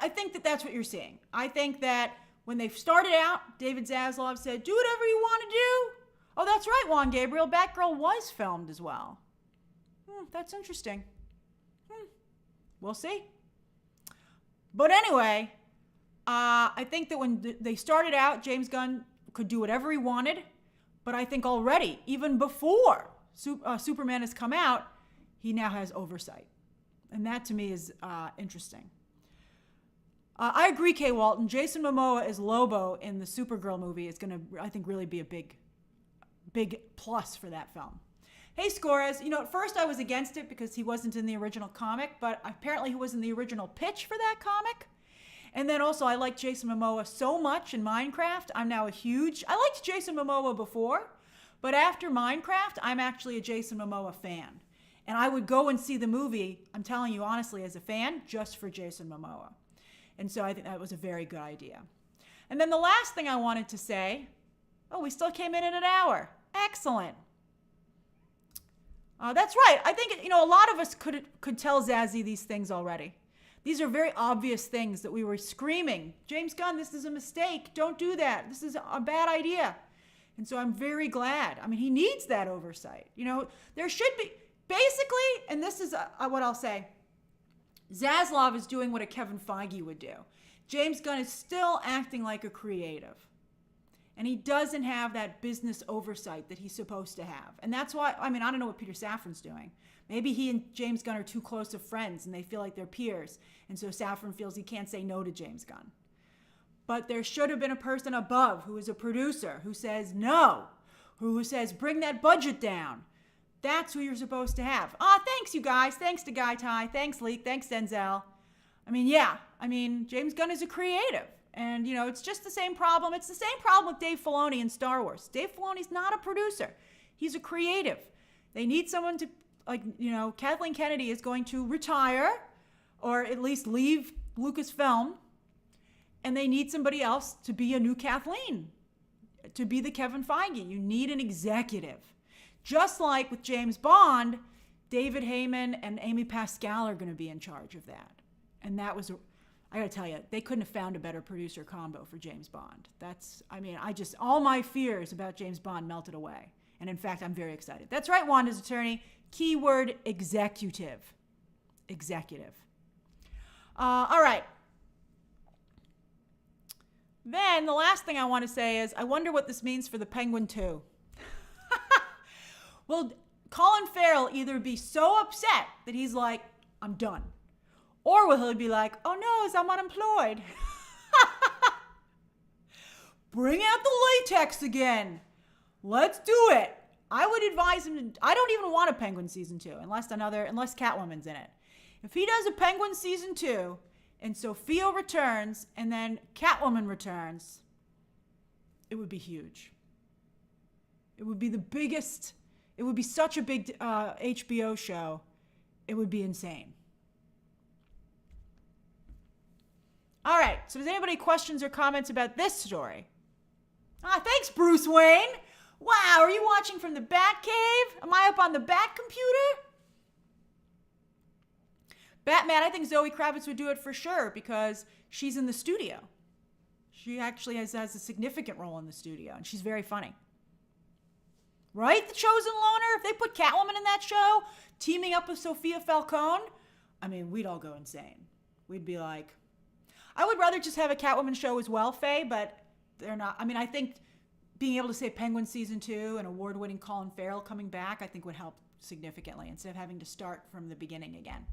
S1: think that that's what you're seeing. I think that when they started out, David Zaslav said, "Do whatever you want to do." Oh, that's right, Juan Gabriel. Batgirl was filmed as well. That's interesting. We'll see. But anyway, I think that when they started out, James Gunn could do whatever he wanted. But I think already, even before Superman has come out, he now has oversight. And that to me is interesting. I agree, Kay Walton. Jason Momoa as Lobo in the Supergirl movie is going to, I think, really be a big plus for that film. Hey, Scores. At first I was against it because he wasn't in the original comic, but apparently he was in the original pitch for that comic. And then also I like Jason Momoa so much in Minecraft. I liked Jason Momoa before, but after Minecraft, I'm actually a Jason Momoa fan. And I would go and see the movie, I'm telling you honestly, as a fan, just for Jason Momoa. And so I think that was a very good idea. And then the last thing I wanted to say, we still came in an hour. Excellent. That's right. I think, a lot of us could tell Zazie these things already. These are very obvious things that we were screaming, "James Gunn, this is a mistake. Don't do that. This is a bad idea." And so I'm very glad. I mean, he needs that oversight. There should be, basically, and this is what I'll say, Zaslav is doing what a Kevin Feige would do. James Gunn is still acting like a creative. And he doesn't have that business oversight that he's supposed to have. And that's why, I don't know what Peter Safran's doing. Maybe he and James Gunn are too close of friends and they feel like they're peers. And so Safran feels he can't say no to James Gunn. But there should have been a person above who is a producer who says no, who says bring that budget down. That's who you're supposed to have. Thanks, you guys. Thanks to Guy Ty. Thanks, Leek. Thanks, Denzel. James Gunn is a creative. And, it's just the same problem. It's the same problem with Dave Filoni in Star Wars. Dave Filoni's not a producer. He's a creative. They need someone to, Kathleen Kennedy is going to retire or at least leave Lucasfilm. And they need somebody else to be a new Kathleen, to be the Kevin Feige. You need an executive. Just like with James Bond, David Heyman and Amy Pascal are going to be in charge of that. And that was I gotta tell you, they couldn't have found a better producer combo for James Bond. All my fears about James Bond melted away. And in fact, I'm very excited. That's right, Wanda's attorney. Keyword executive. Executive. All right. Then the last thing I want to say is, I wonder what this means for the Penguin 2. Will Colin Farrell either be so upset that he's like, "I'm done," or will he be like, "Oh no, I'm unemployed"? Bring out the latex again. Let's do it. I would advise him I don't even want a Penguin season 2 unless Catwoman's in it. If he does a Penguin season 2 and Sophia returns and then Catwoman returns, it would be huge. It would be the biggest, it would be such a big HBO show. It would be insane. All right, so does anybody have questions or comments about this story? Thanks, Bruce Wayne. Wow, are you watching from the Batcave? Am I up on the Bat computer? Batman, I think Zoe Kravitz would do it for sure because she's in the studio. She actually has a significant role in the studio, and she's very funny. Right? The Chosen Loner? If they put Catwoman in that show, teaming up with Sophia Falcone, we'd all go insane. We'd be like, I would rather just have a Catwoman show as well, Faye, but they're not. I think being able to say Penguin season 2 and award-winning Colin Farrell coming back, I think would help significantly instead of having to start from the beginning again.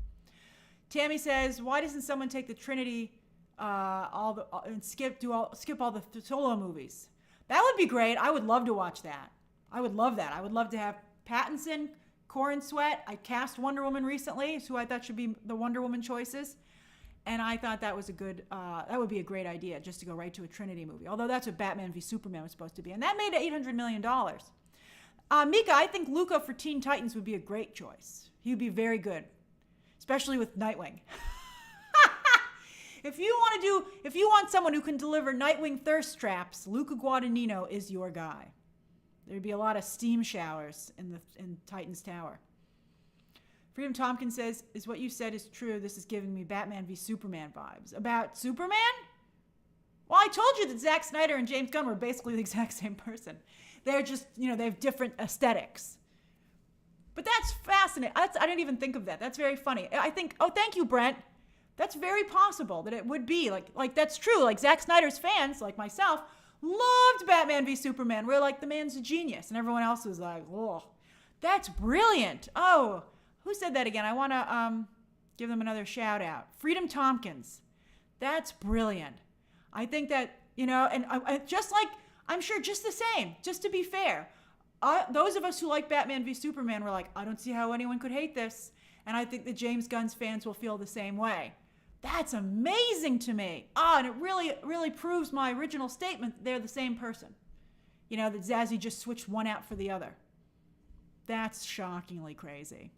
S1: Tammy says, why doesn't someone take the Trinity and skip all the solo movies? That would be great. I would love to watch that. I would love that. I would love to have Pattinson, Corrin Sweat. I cast Wonder Woman recently, who I thought should be the Wonder Woman choices. And I thought that was that would be a great idea, just to go right to a Trinity movie. Although that's what Batman v Superman was supposed to be. And that made $800 million. Mika, I think Luca for Teen Titans would be a great choice. He would be very good, especially with Nightwing. If you want someone who can deliver Nightwing thirst traps, Luca Guadagnino is your guy. There'd be a lot of steam showers in Titan's Tower. Freedom Tompkins says, is what you said is true. This is giving me Batman v Superman vibes. About Superman? Well, I told you that Zack Snyder and James Gunn were basically the exact same person. They're just, they have different aesthetics. But that's fascinating. I didn't even think of that. That's very funny. I think, thank you, Brent. That's very possible that it would be like that's true. Like Zack Snyder's fans, like myself, loved Batman v Superman. We're like, the man's a genius. And everyone else was like, oh, that's brilliant. Oh, who said that again? I want to give them another shout out. Freedom Tompkins. That's brilliant. I think that, and I just like, I'm sure just the same, just to be fair. Those of us who like Batman v Superman were like, I don't see how anyone could hate this. And I think the James Gunn's fans will feel the same way. That's amazing to me. And it really, really proves my original statement. They're the same person. That Zazie just switched one out for the other. That's shockingly crazy.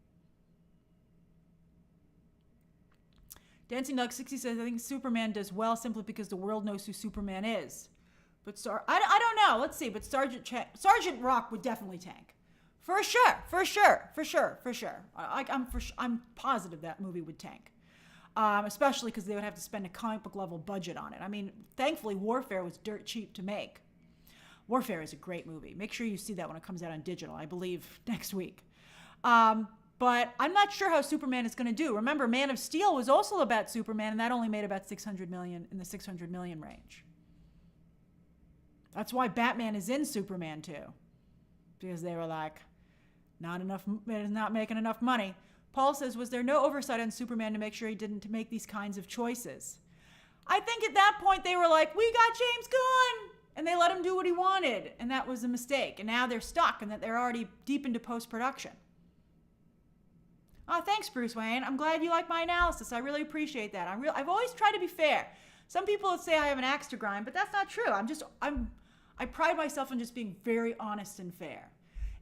S1: Dancing Dog 60 says, I think Superman does well simply because the world knows who Superman is. But I don't know. Let's see. But Sergeant Rock would definitely tank. For sure. I'm positive that movie would tank. Especially because they would have to spend a comic book level budget on it. I mean, thankfully, Warfare was dirt cheap to make. Warfare is a great movie. Make sure you see that when it comes out on digital, I believe, next week. But I'm not sure how Superman is going to do. Remember, Man of Steel was also about Superman, and that only made about $600 million, in the $600 million range. That's why Batman is in Superman 2. Because they were like, not making enough money. Paul says, was there no oversight on Superman to make sure he didn't make these kinds of choices? I think at that point they were like, we got James Gunn! And they let him do what he wanted. And that was a mistake. And now they're stuck and that they're already deep into post-production. Thanks, Bruce Wayne. I'm glad you like my analysis. I really appreciate that. I've always tried to be fair. Some people would say I have an axe to grind, but that's not true. I pride myself on just being very honest and fair.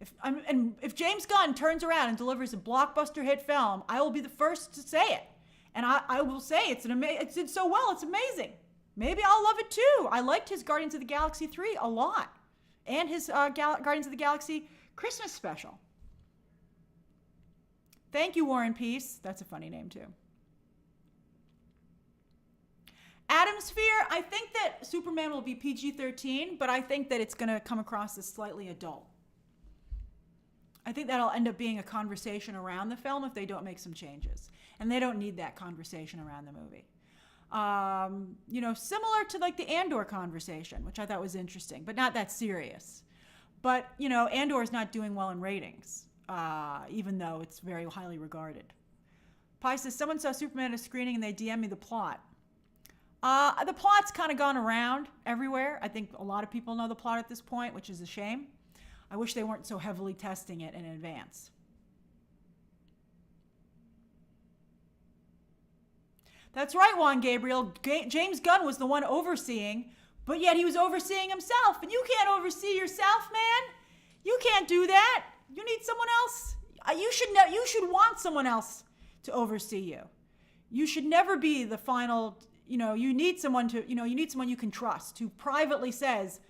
S1: If James Gunn turns around and delivers a blockbuster hit film, I will be the first to say it. And I will say it did so well, it's amazing. Maybe I'll love it too. I liked his Guardians of the Galaxy 3 a lot. And his Guardians of the Galaxy Christmas special. Thank you, War and Peace. That's a funny name too. Atomsphere, I think that Superman will be PG-13, but I think that it's going to come across as slightly adult. I think that'll end up being a conversation around the film if they don't make some changes. And they don't need that conversation around the movie. Similar to like the Andor conversation, which I thought was interesting, but not that serious. But, Andor is not doing well in ratings, even though it's very highly regarded. Pi says, someone saw Superman at a screening and they DM'd me the plot. The plot's kind of gone around everywhere. I think a lot of people know the plot at this point, which is a shame. I wish they weren't so heavily testing it in advance. That's right, Juan Gabriel. James Gunn was the one overseeing, but yet he was overseeing himself. And you can't oversee yourself, man. You can't do that. You need someone else. You should want someone else to oversee you. You should never be the final, you need someone you can trust who privately says,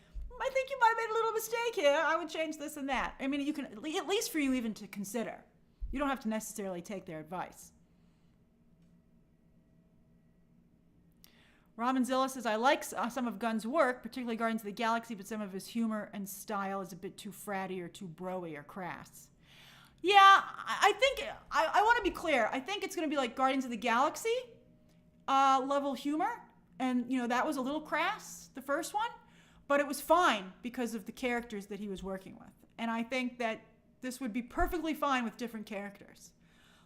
S1: I think you might have made a little mistake here. I would change this and that. I mean, you can, at least for you even to consider. You don't have to necessarily take their advice. Ramonzilla says, I like some of Gunn's work, particularly Guardians of the Galaxy, but some of his humor and style is a bit too fratty or too bro-y or crass. Yeah, I think, I want to be clear. I think it's going to be like Guardians of the Galaxy level humor. And, that was a little crass, the first one. But it was fine because of the characters that he was working with. And I think that this would be perfectly fine with different characters.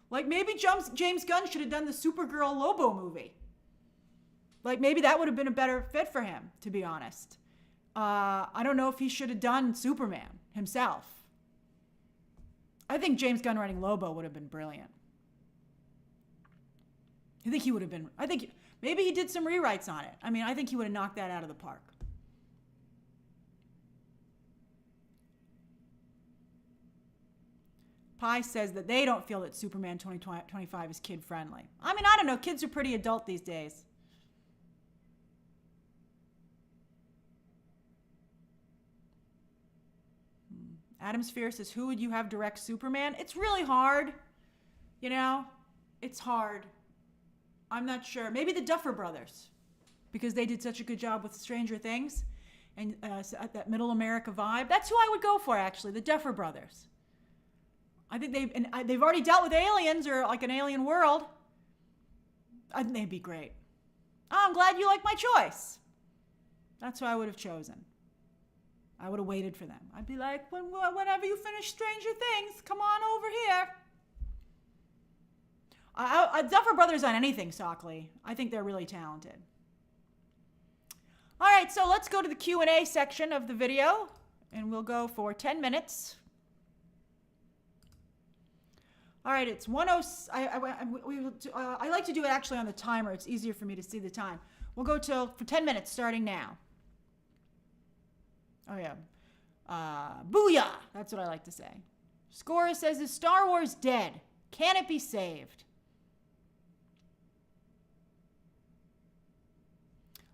S1: Like maybe James Gunn should have done the Supergirl Lobo movie. Like maybe that would have been a better fit for him, to be honest. I don't know if he should have done Superman himself. I think James Gunn writing Lobo would have been brilliant. I think he would have been, maybe he did some rewrites on it. I mean, I think he would have knocked that out of the park. Pi says that they don't feel that Superman 2025 is kid-friendly. I mean, I don't know. Kids are pretty adult these days. Adam Sphere says, who would you have direct Superman? It's really hard. You know, it's hard. I'm not sure. Maybe the Duffer Brothers, because they did such a good job with Stranger Things and that middle America vibe. That's who I would go for, actually, the Duffer Brothers. I think they've already dealt with aliens or like an alien world. I think they'd be great. Oh, I'm glad you like my choice. That's who I would have chosen. I would have waited for them. I'd be like, whenever you finish Stranger Things, come on over here. Duffer Brothers on anything, Sockley. I think they're really talented. All right, so let's go to the Q&A section of the video, and we'll go for 10 minutes. All right, it's 10. I like to do it actually on the timer. It's easier for me to see the time. We'll go for 10 minutes starting now. Oh yeah, booyah! That's what I like to say. Score says, "Is Star Wars dead? Can it be saved?"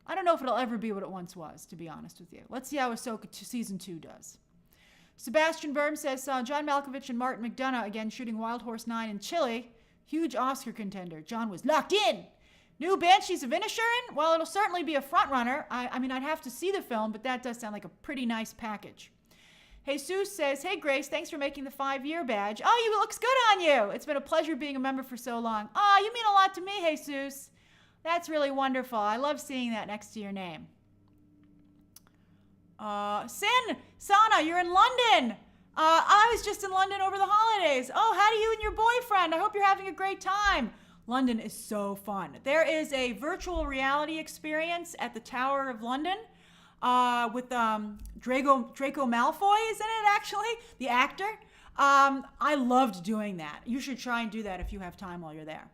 S1: I don't know if it'll ever be what it once was, to be honest with you. Let's see how Ahsoka Season 2 does. Sebastian Berm says, John Malkovich and Martin McDonagh again shooting Wild Horse 9 in Chile. Huge Oscar contender. John was locked in. New Banshees of Inisherin? Well, it'll certainly be a front runner. I mean, I'd have to see the film, but that does sound like a pretty nice package. Jesus says, hey, Grace, thanks for making the 5-year badge. Oh, it looks good on you. It's been a pleasure being a member for so long. Oh, you mean a lot to me, Jesus. That's really wonderful. I love seeing that next to your name. Sana, you're in London. I was just in London over the holidays. Oh, how do you and your boyfriend? I hope you're having a great time. London is so fun. There is a virtual reality experience at the Tower of London with Draco Malfoy is in it, actually, the actor. I loved doing that. You should try and do that if you have time while you're there.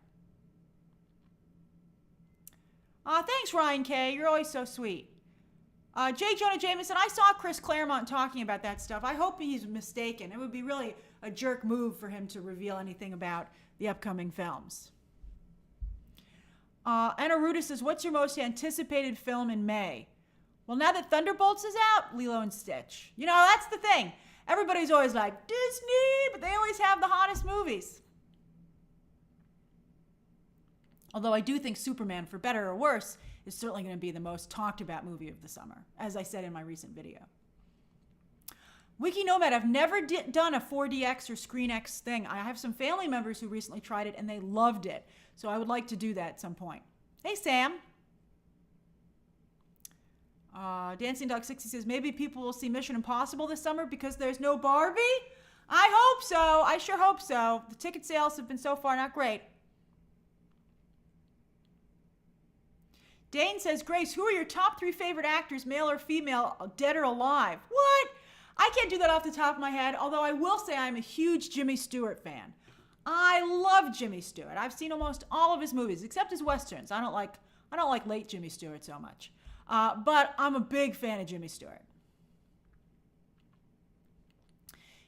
S1: Thanks, Ryan K. You're always so sweet. J. Jonah Jameson, I saw Chris Claremont talking about that stuff. I hope he's mistaken. It would be really a jerk move for him to reveal anything about the upcoming films. Anna Ruda says, what's your most anticipated film in May? Well, now that Thunderbolts is out, Lilo and Stitch. You know, that's the thing. Everybody's always like, Disney, but they always have the hottest movies. Although I do think Superman, for better or worse, is certainly going to be the most talked about movie of the summer, as I said in my recent video. Wiki Nomad, I've never done a 4DX or ScreenX thing. I have some family members who recently tried it and they loved it. So I would like to do that at some point. Hey, Sam. Dancing Dog 60 says, maybe people will see Mission Impossible this summer because there's no Barbie? I hope so. I sure hope so. The ticket sales have been so far not great. Dane says, Grace, who are your top 3 favorite actors, male or female, dead or alive? What? I can't do that off the top of my head, although I will say I'm a huge Jimmy Stewart fan. I love Jimmy Stewart. I've seen almost all of his movies, except his westerns. I don't like late Jimmy Stewart so much. But I'm a big fan of Jimmy Stewart.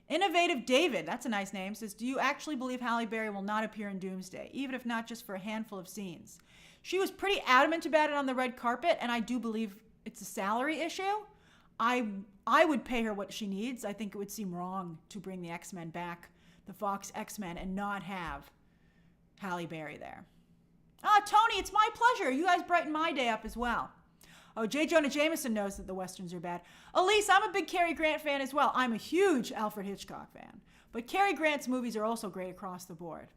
S1: Innovative David, that's a nice name, says, do you actually believe Halle Berry will not appear in Doomsday, even if not just for a handful of scenes? She was pretty adamant about it on the red carpet, and I do believe it's a salary issue. I would pay her what she needs. I think it would seem wrong to bring the X-Men back, the Fox X-Men, and not have Halle Berry there. Tony, it's my pleasure. You guys brighten my day up as well. Oh, J. Jonah Jameson knows that the Westerns are bad. Elise, I'm a big Cary Grant fan as well. I'm a huge Alfred Hitchcock fan. But Cary Grant's movies are also great across the board.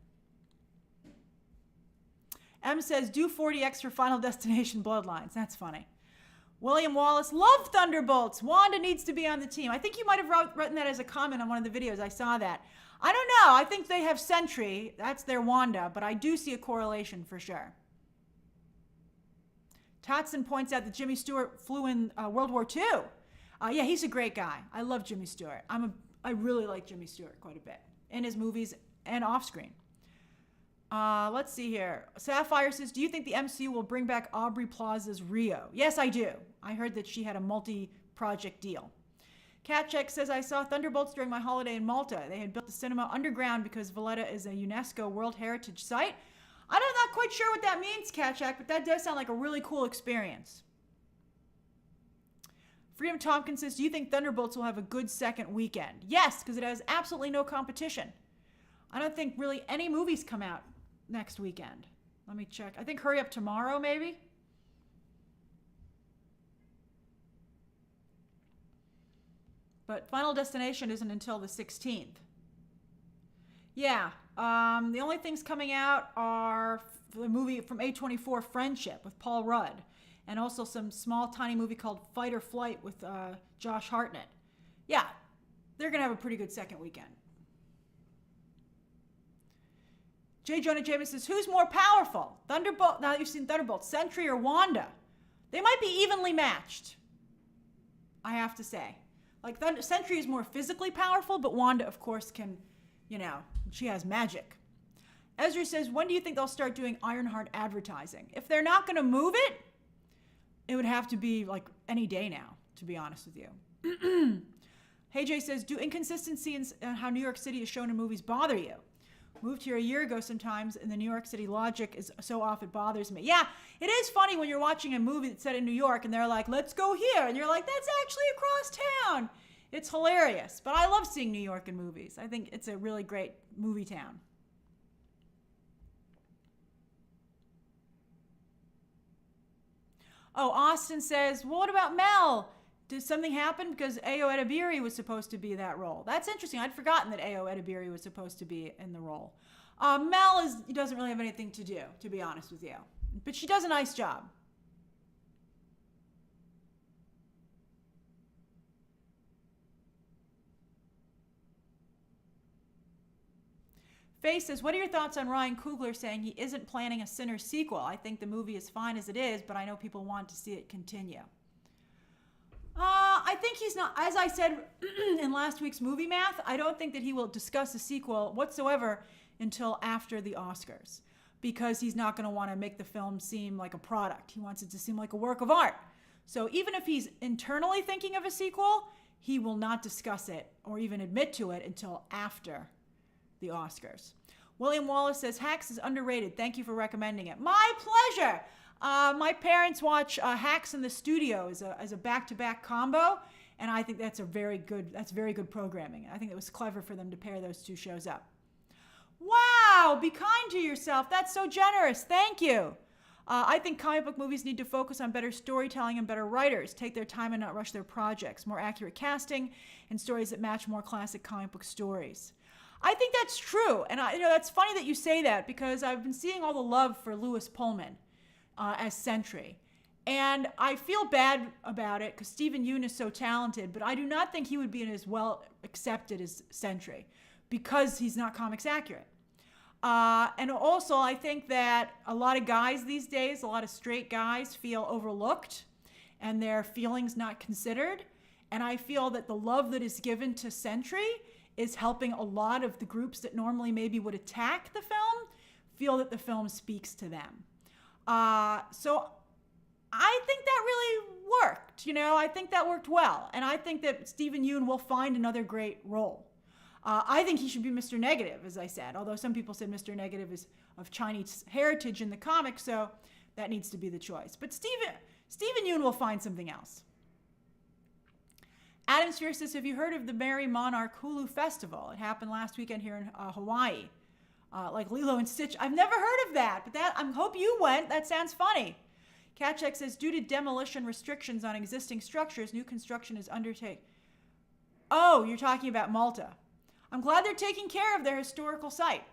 S1: M says, do 40X for Final Destination Bloodlines. That's funny. William Wallace, love Thunderbolts. Wanda needs to be on the team. I think you might have written that as a comment on one of the videos. I saw that. I don't know. I think they have Sentry. That's their Wanda. But I do see a correlation for sure. Totson points out that Jimmy Stewart flew in World War II. Yeah, he's a great guy. I love Jimmy Stewart. I really like Jimmy Stewart quite a bit. In his movies and off screen. Let's see here. Sapphire says, do you think the MCU will bring back Aubrey Plaza's Rio? Yes, I do. I heard that she had a multi-project deal. Catcheck says, I saw Thunderbolts during my holiday in Malta. They had built the cinema underground because Valletta is a UNESCO World Heritage Site. I'm not quite sure what that means, Catcheck, but that does sound like a really cool experience. Freedom Tompkins says, do you think Thunderbolts will have a good second weekend? Yes, because it has absolutely no competition. I don't think really any movies come out next weekend. Let me check. I think Hurry Up Tomorrow, maybe? But Final Destination isn't until the 16th. Yeah, the only things coming out are the movie from A24, Friendship, with Paul Rudd, and also some small, tiny movie called Fight or Flight with Josh Hartnett. Yeah, they're going to have a pretty good second weekend. J. Jonah James says, who's more powerful? Thunderbolt, now that you've seen Thunderbolt, Sentry or Wanda? They might be evenly matched, I have to say. Like, Sentry is more physically powerful, but Wanda, of course, can, she has magic. Ezra says, when do you think they'll start doing Ironheart advertising? If they're not going to move it, it would have to be, like, any day now, to be honest with you. Hey Jay says, do inconsistency in how New York City is shown in movies bother you? Moved here a year ago sometimes, and the New York City logic is so off it bothers me. Yeah, it is funny when you're watching a movie that's set in New York, and they're like, let's go here. And you're like, that's actually across town. It's hilarious. But I love seeing New York in movies. I think it's a really great movie town. Oh, Austin says, well, what about Mel? Did something happen? Because Ayo Edebiri was supposed to be that role. That's interesting. I'd forgotten that Ayo Edebiri was supposed to be in the role. Mel doesn't really have anything to do, to be honest with you. But she does a nice job. Faye says, what are your thoughts on Ryan Coogler saying he isn't planning a Sinners sequel? I think the movie is fine as it is, but I know people want to see it continue. I think he's not, as I said in last week's movie math, I don't think that he will discuss a sequel whatsoever until after the Oscars, because he's not going to want to make the film seem like a product. He wants it to seem like a work of art. So even if he's internally thinking of a sequel, he will not discuss it or even admit to it until after the Oscars. William Wallace says, Hacks is underrated. Thank you for recommending it. My pleasure. My parents watch Hacks in the Studio as a back-to-back combo, and I think that's very good programming. I think it was clever for them to pair those two shows up. Wow, be kind to yourself. That's so generous. Thank you. I think comic book movies need to focus on better storytelling and better writers, take their time and not rush their projects, more accurate casting, and stories that match more classic comic book stories. I think that's true, and that's funny that you say that, because I've been seeing all the love for Lewis Pullman as Sentry. And I feel bad about it because Stephen Yeun is so talented, but I do not think he would be as well accepted as Sentry because he's not comics accurate. And also, I think that a lot of guys these days, a lot of straight guys, feel overlooked and their feelings not considered. And I feel that the love that is given to Sentry is helping a lot of the groups that normally maybe would attack the film feel that the film speaks to them. So I think that really worked. I think that worked well. And I think that Stephen Yeun will find another great role. I think he should be Mr. Negative, as I said, although some people said Mr. Negative is of Chinese heritage in the comics, so that needs to be the choice. But Stephen Yeun will find something else. Adam Sphere says, have you heard of the Merry Monarch Hulu Festival? It happened last weekend here in Hawaii. Like Lilo and Stitch. I've never heard of that, but I hope you went. That sounds funny. Catcheck says, due to demolition restrictions on existing structures, new construction is undertaken. Oh, you're talking about Malta. I'm glad they're taking care of their historical site.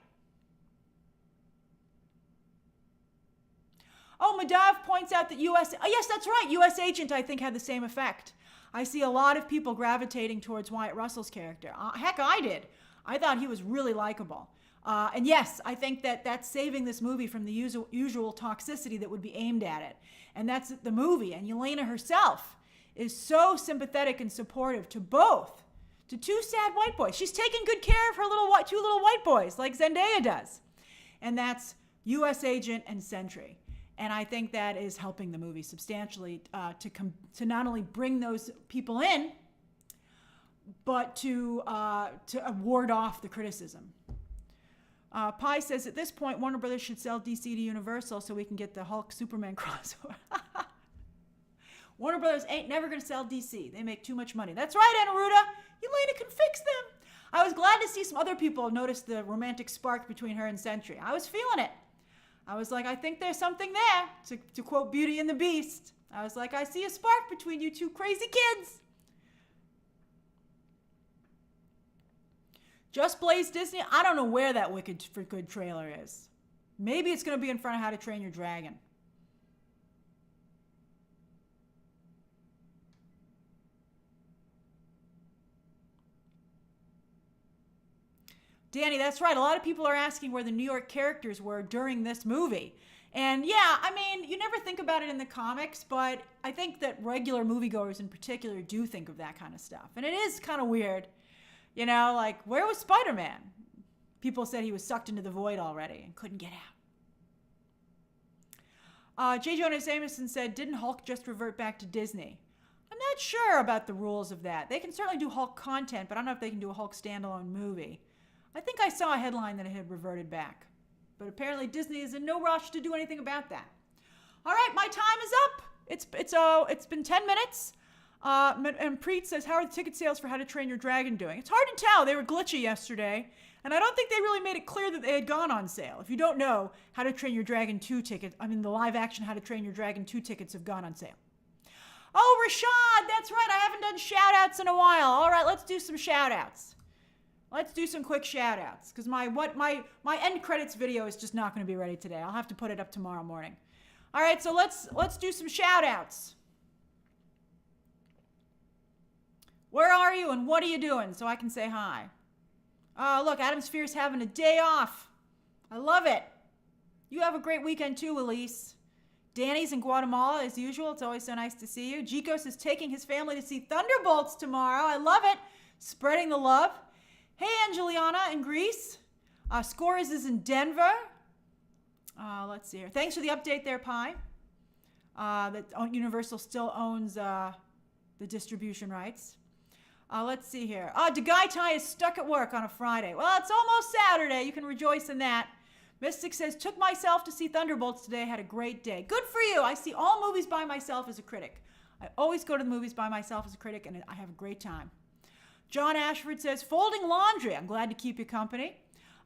S1: Oh, Madav points out that yes, that's right. U.S. Agent, I think, had the same effect. I see a lot of people gravitating towards Wyatt Russell's character. Heck, I did. I thought he was really likable. And yes, I think that that's saving this movie from the usual toxicity that would be aimed at it. And that's the movie. And Yelena herself is so sympathetic and supportive to two sad white boys. She's taking good care of her two little white boys, like Zendaya does. and that's U.S. Agent and Sentry. And I think that is helping the movie substantially to not only bring those people in, but to ward off the criticism. Pi says, at this point, Warner Brothers should sell DC to Universal so we can get the Hulk-Superman crossover. Warner Brothers ain't never going to sell DC. They make too much money. That's right, Anaruda. Elena can fix them. I was glad to see some other people notice the romantic spark between her and Sentry. I was feeling it. I was like, I think there's something there, to quote Beauty and the Beast. I was like, I see a spark between you two crazy kids. Just Blaze Disney. I don't know where that Wicked for Good trailer is. Maybe it's going to be in front of How to Train Your Dragon. Danny, that's right. A lot of people are asking where the New York characters were during this movie. And yeah, I mean, you never think about it in the comics, but I think that regular moviegoers in particular do think of that kind of stuff. And it is kind of weird. You know, like, where was Spider-Man? People said he was sucked into the void already and couldn't get out. J. Jonah Jameson said, didn't Hulk just revert back to Disney? I'm not sure about the rules of that. They can certainly do Hulk content, but I don't know if they can do a Hulk standalone movie. I think I saw a headline that it had reverted back. But apparently Disney is in no rush to do anything about that. All right, my time is up. It's been 10 minutes. And Preet says, how are the ticket sales for How to Train Your Dragon doing? It's hard to tell. They were glitchy yesterday. And I don't think they really made it clear that they had gone on sale. If you don't know, How to Train Your Dragon 2 tickets, the live action How to Train Your Dragon 2 tickets have gone on sale. Oh, Rashad, that's right. I haven't done shout-outs in a while. All right, let's do some shout-outs. Let's do some quick shout-outs. Because my end credits video is just not going to be ready today. I'll have to put it up tomorrow morning. All right, so let's do some shout-outs. Where are you and what are you doing so I can say hi? Oh, look, Adam Sphere's having a day off. I love it. You have a great weekend too, Elise. Danny's in Guatemala as usual. It's always so nice to see you. Jikos is taking his family to see Thunderbolts tomorrow. I love it. Spreading the love. Hey, Angeliana in Greece. Scores is in Denver. Let's see here. Thanks for the update there, Pi. That Universal still owns the distribution rights. Let's see here. Degai Tai is stuck at work on a Friday. Well, it's almost Saturday. You can rejoice in that. Mystic says, took myself to see Thunderbolts today. Had a great day. Good for you. I see all movies by myself as a critic. I always go to the movies by myself as a critic, and I have a great time. John Ashford says, folding laundry. I'm glad to keep you company.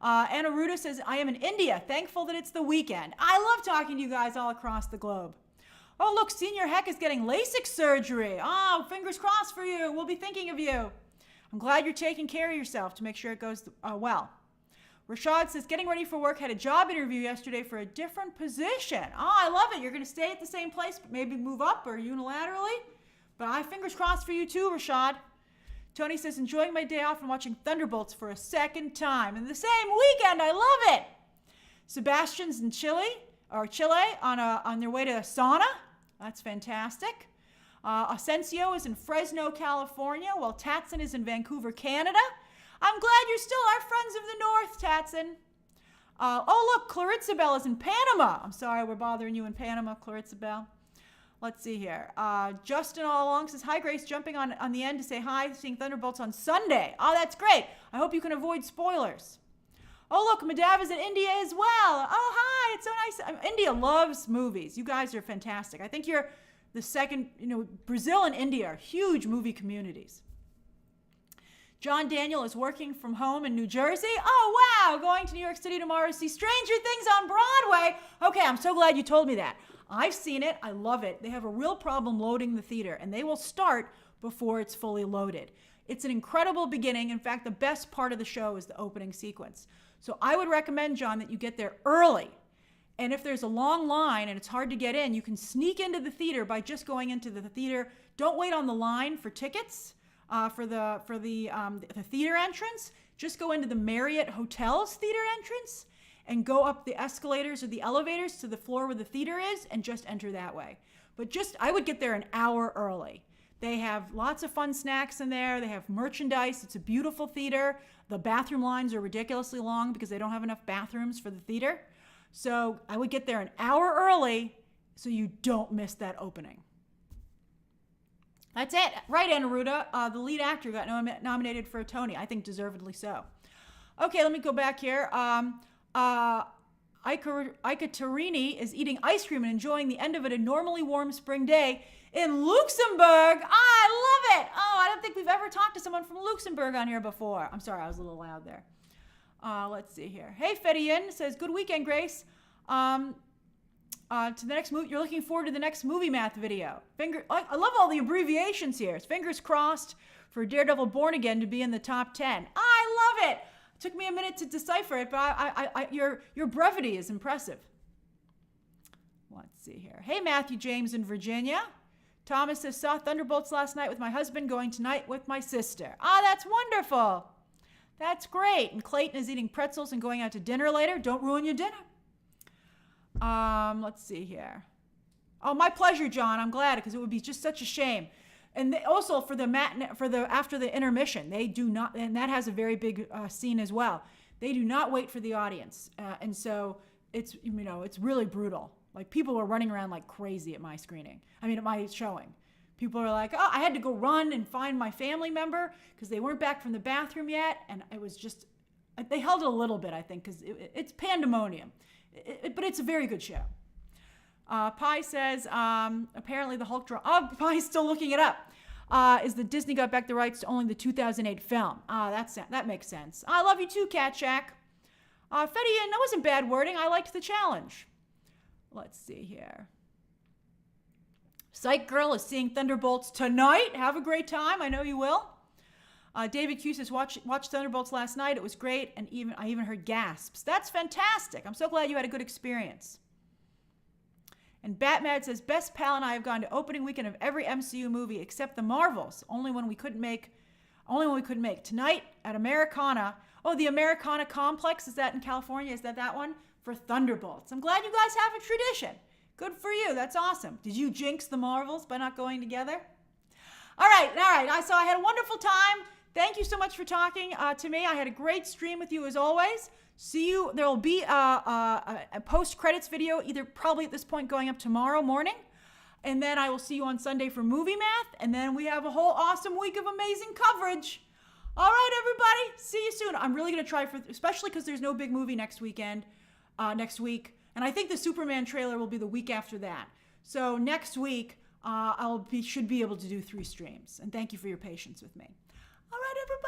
S1: Anna Ruda says, I am in India. Thankful that it's the weekend. I love talking to you guys all across the globe. Oh, look, Senior Heck is getting LASIK surgery. Oh, fingers crossed for you. We'll be thinking of you. I'm glad you're taking care of yourself to make sure it goes well. Rashad says, getting ready for work, had a job interview yesterday for a different position. Oh, I love it. You're going to stay at the same place, but maybe move up or unilaterally. But fingers crossed for you too, Rashad. Tony says, enjoying my day off and watching Thunderbolts for a second time. In the same weekend, I love it. Sebastian's in Chile on their way to a sauna. That's fantastic. Asensio is in Fresno, California, while Tatson is in Vancouver, Canada. I'm glad you're still our friends of the North, Tatson. Oh, look, Claritsabel is in Panama. I'm sorry we're bothering you in Panama, Claritsabel. Let's see here. Justin all along says, hi, Grace, jumping on the end to say hi, seeing Thunderbolts on Sunday. Oh, that's great. I hope you can avoid spoilers. Oh, look, Madav is in India as well. Oh, hi, it's so nice. India loves movies. You guys are fantastic. I think you're the second, Brazil and India are huge movie communities. John Daniel is working from home in New Jersey. Oh, wow, going to New York City tomorrow to see Stranger Things on Broadway. Okay, I'm so glad you told me that. I've seen it. I love it. They have a real problem loading the theater, and they will start before it's fully loaded. It's an incredible beginning. In fact, the best part of the show is the opening sequence. So I would recommend, John, that you get there early. And if there's a long line and it's hard to get in, you can sneak into the theater by just going into the theater. Don't wait on the line for tickets for the theater entrance. Just go into the Marriott Hotel's theater entrance and go up the escalators or the elevators to the floor where the theater is and just enter that way. But I would get there an hour early. They have lots of fun snacks in there. They have merchandise. It's a beautiful theater. The bathroom lines are ridiculously long because they don't have enough bathrooms for the theater. So I would get there an hour early so you don't miss that opening. That's it. Right, Anaruda. The lead actor got nominated for a Tony. I think deservedly so. Okay, let me go back here. Ika Tarini is eating ice cream and enjoying the end of it a normally warm spring day in Luxembourg. I love it. Oh, I don't think we've ever talked to someone from Luxembourg on here before. I'm sorry, I was a little loud there. Let's see here. Hey, Fedian says, good weekend, Grace. To the next movie, you're looking forward to the next movie math video. I love all the abbreviations here. It's fingers crossed for Daredevil Born Again to be in the top 10. I love it. It took me a minute to decipher it, but your brevity is impressive. Let's see here. Hey, Matthew James in Virginia. Thomas says, saw Thunderbolts last night with my husband, going tonight with my sister. That's wonderful. That's great. And Clayton is eating pretzels and going out to dinner later. Don't ruin your dinner. Let's see here. Oh, my pleasure, John. I'm glad, because it would be just such a shame. And also for the after the intermission, they do not, and that has a very big scene as well. They do not wait for the audience, and so it's it's really brutal. Like, people were running around like crazy at my screening. At my showing. People are like, oh, I had to go run and find my family member because they weren't back from the bathroom yet, and it was just, they held it a little bit, I think, because it's pandemonium. But it's a very good show. Pi says, apparently the Hulk drama, Pi's still looking it up, is that Disney got back the rights to only the 2008 film. That makes sense. I love you too, Cat Shack. Fedian, that wasn't bad wording. I liked the challenge. Let's see here. Psych Girl is seeing Thunderbolts tonight. Have a great time. I know you will. David Q says, watched Thunderbolts last night. It was great, and I even heard gasps. That's fantastic. I'm so glad you had a good experience. And Batman says, Best Pal and I have gone to opening weekend of every MCU movie except the Marvels. Only when we couldn't make. Tonight at Americana. Oh, the Americana Complex. Is that in California? Is that one? For Thunderbolts. I'm glad you guys have a tradition. Good for you. That's awesome. Did you jinx the Marvels by not going together? All right. So I had a wonderful time. Thank you so much for talking to me. I had a great stream with you as always. See you. There will be a post-credits video, either probably at this point going up tomorrow morning. And then I will see you on Sunday for Movie Math. And then we have a whole awesome week of amazing coverage. All right, everybody. See you soon. I'm really going to try especially because there's no big movie next week. And I think the Superman trailer will be the week after that. So next week, should be able to do 3 streams. And thank you for your patience with me. All right, everybody.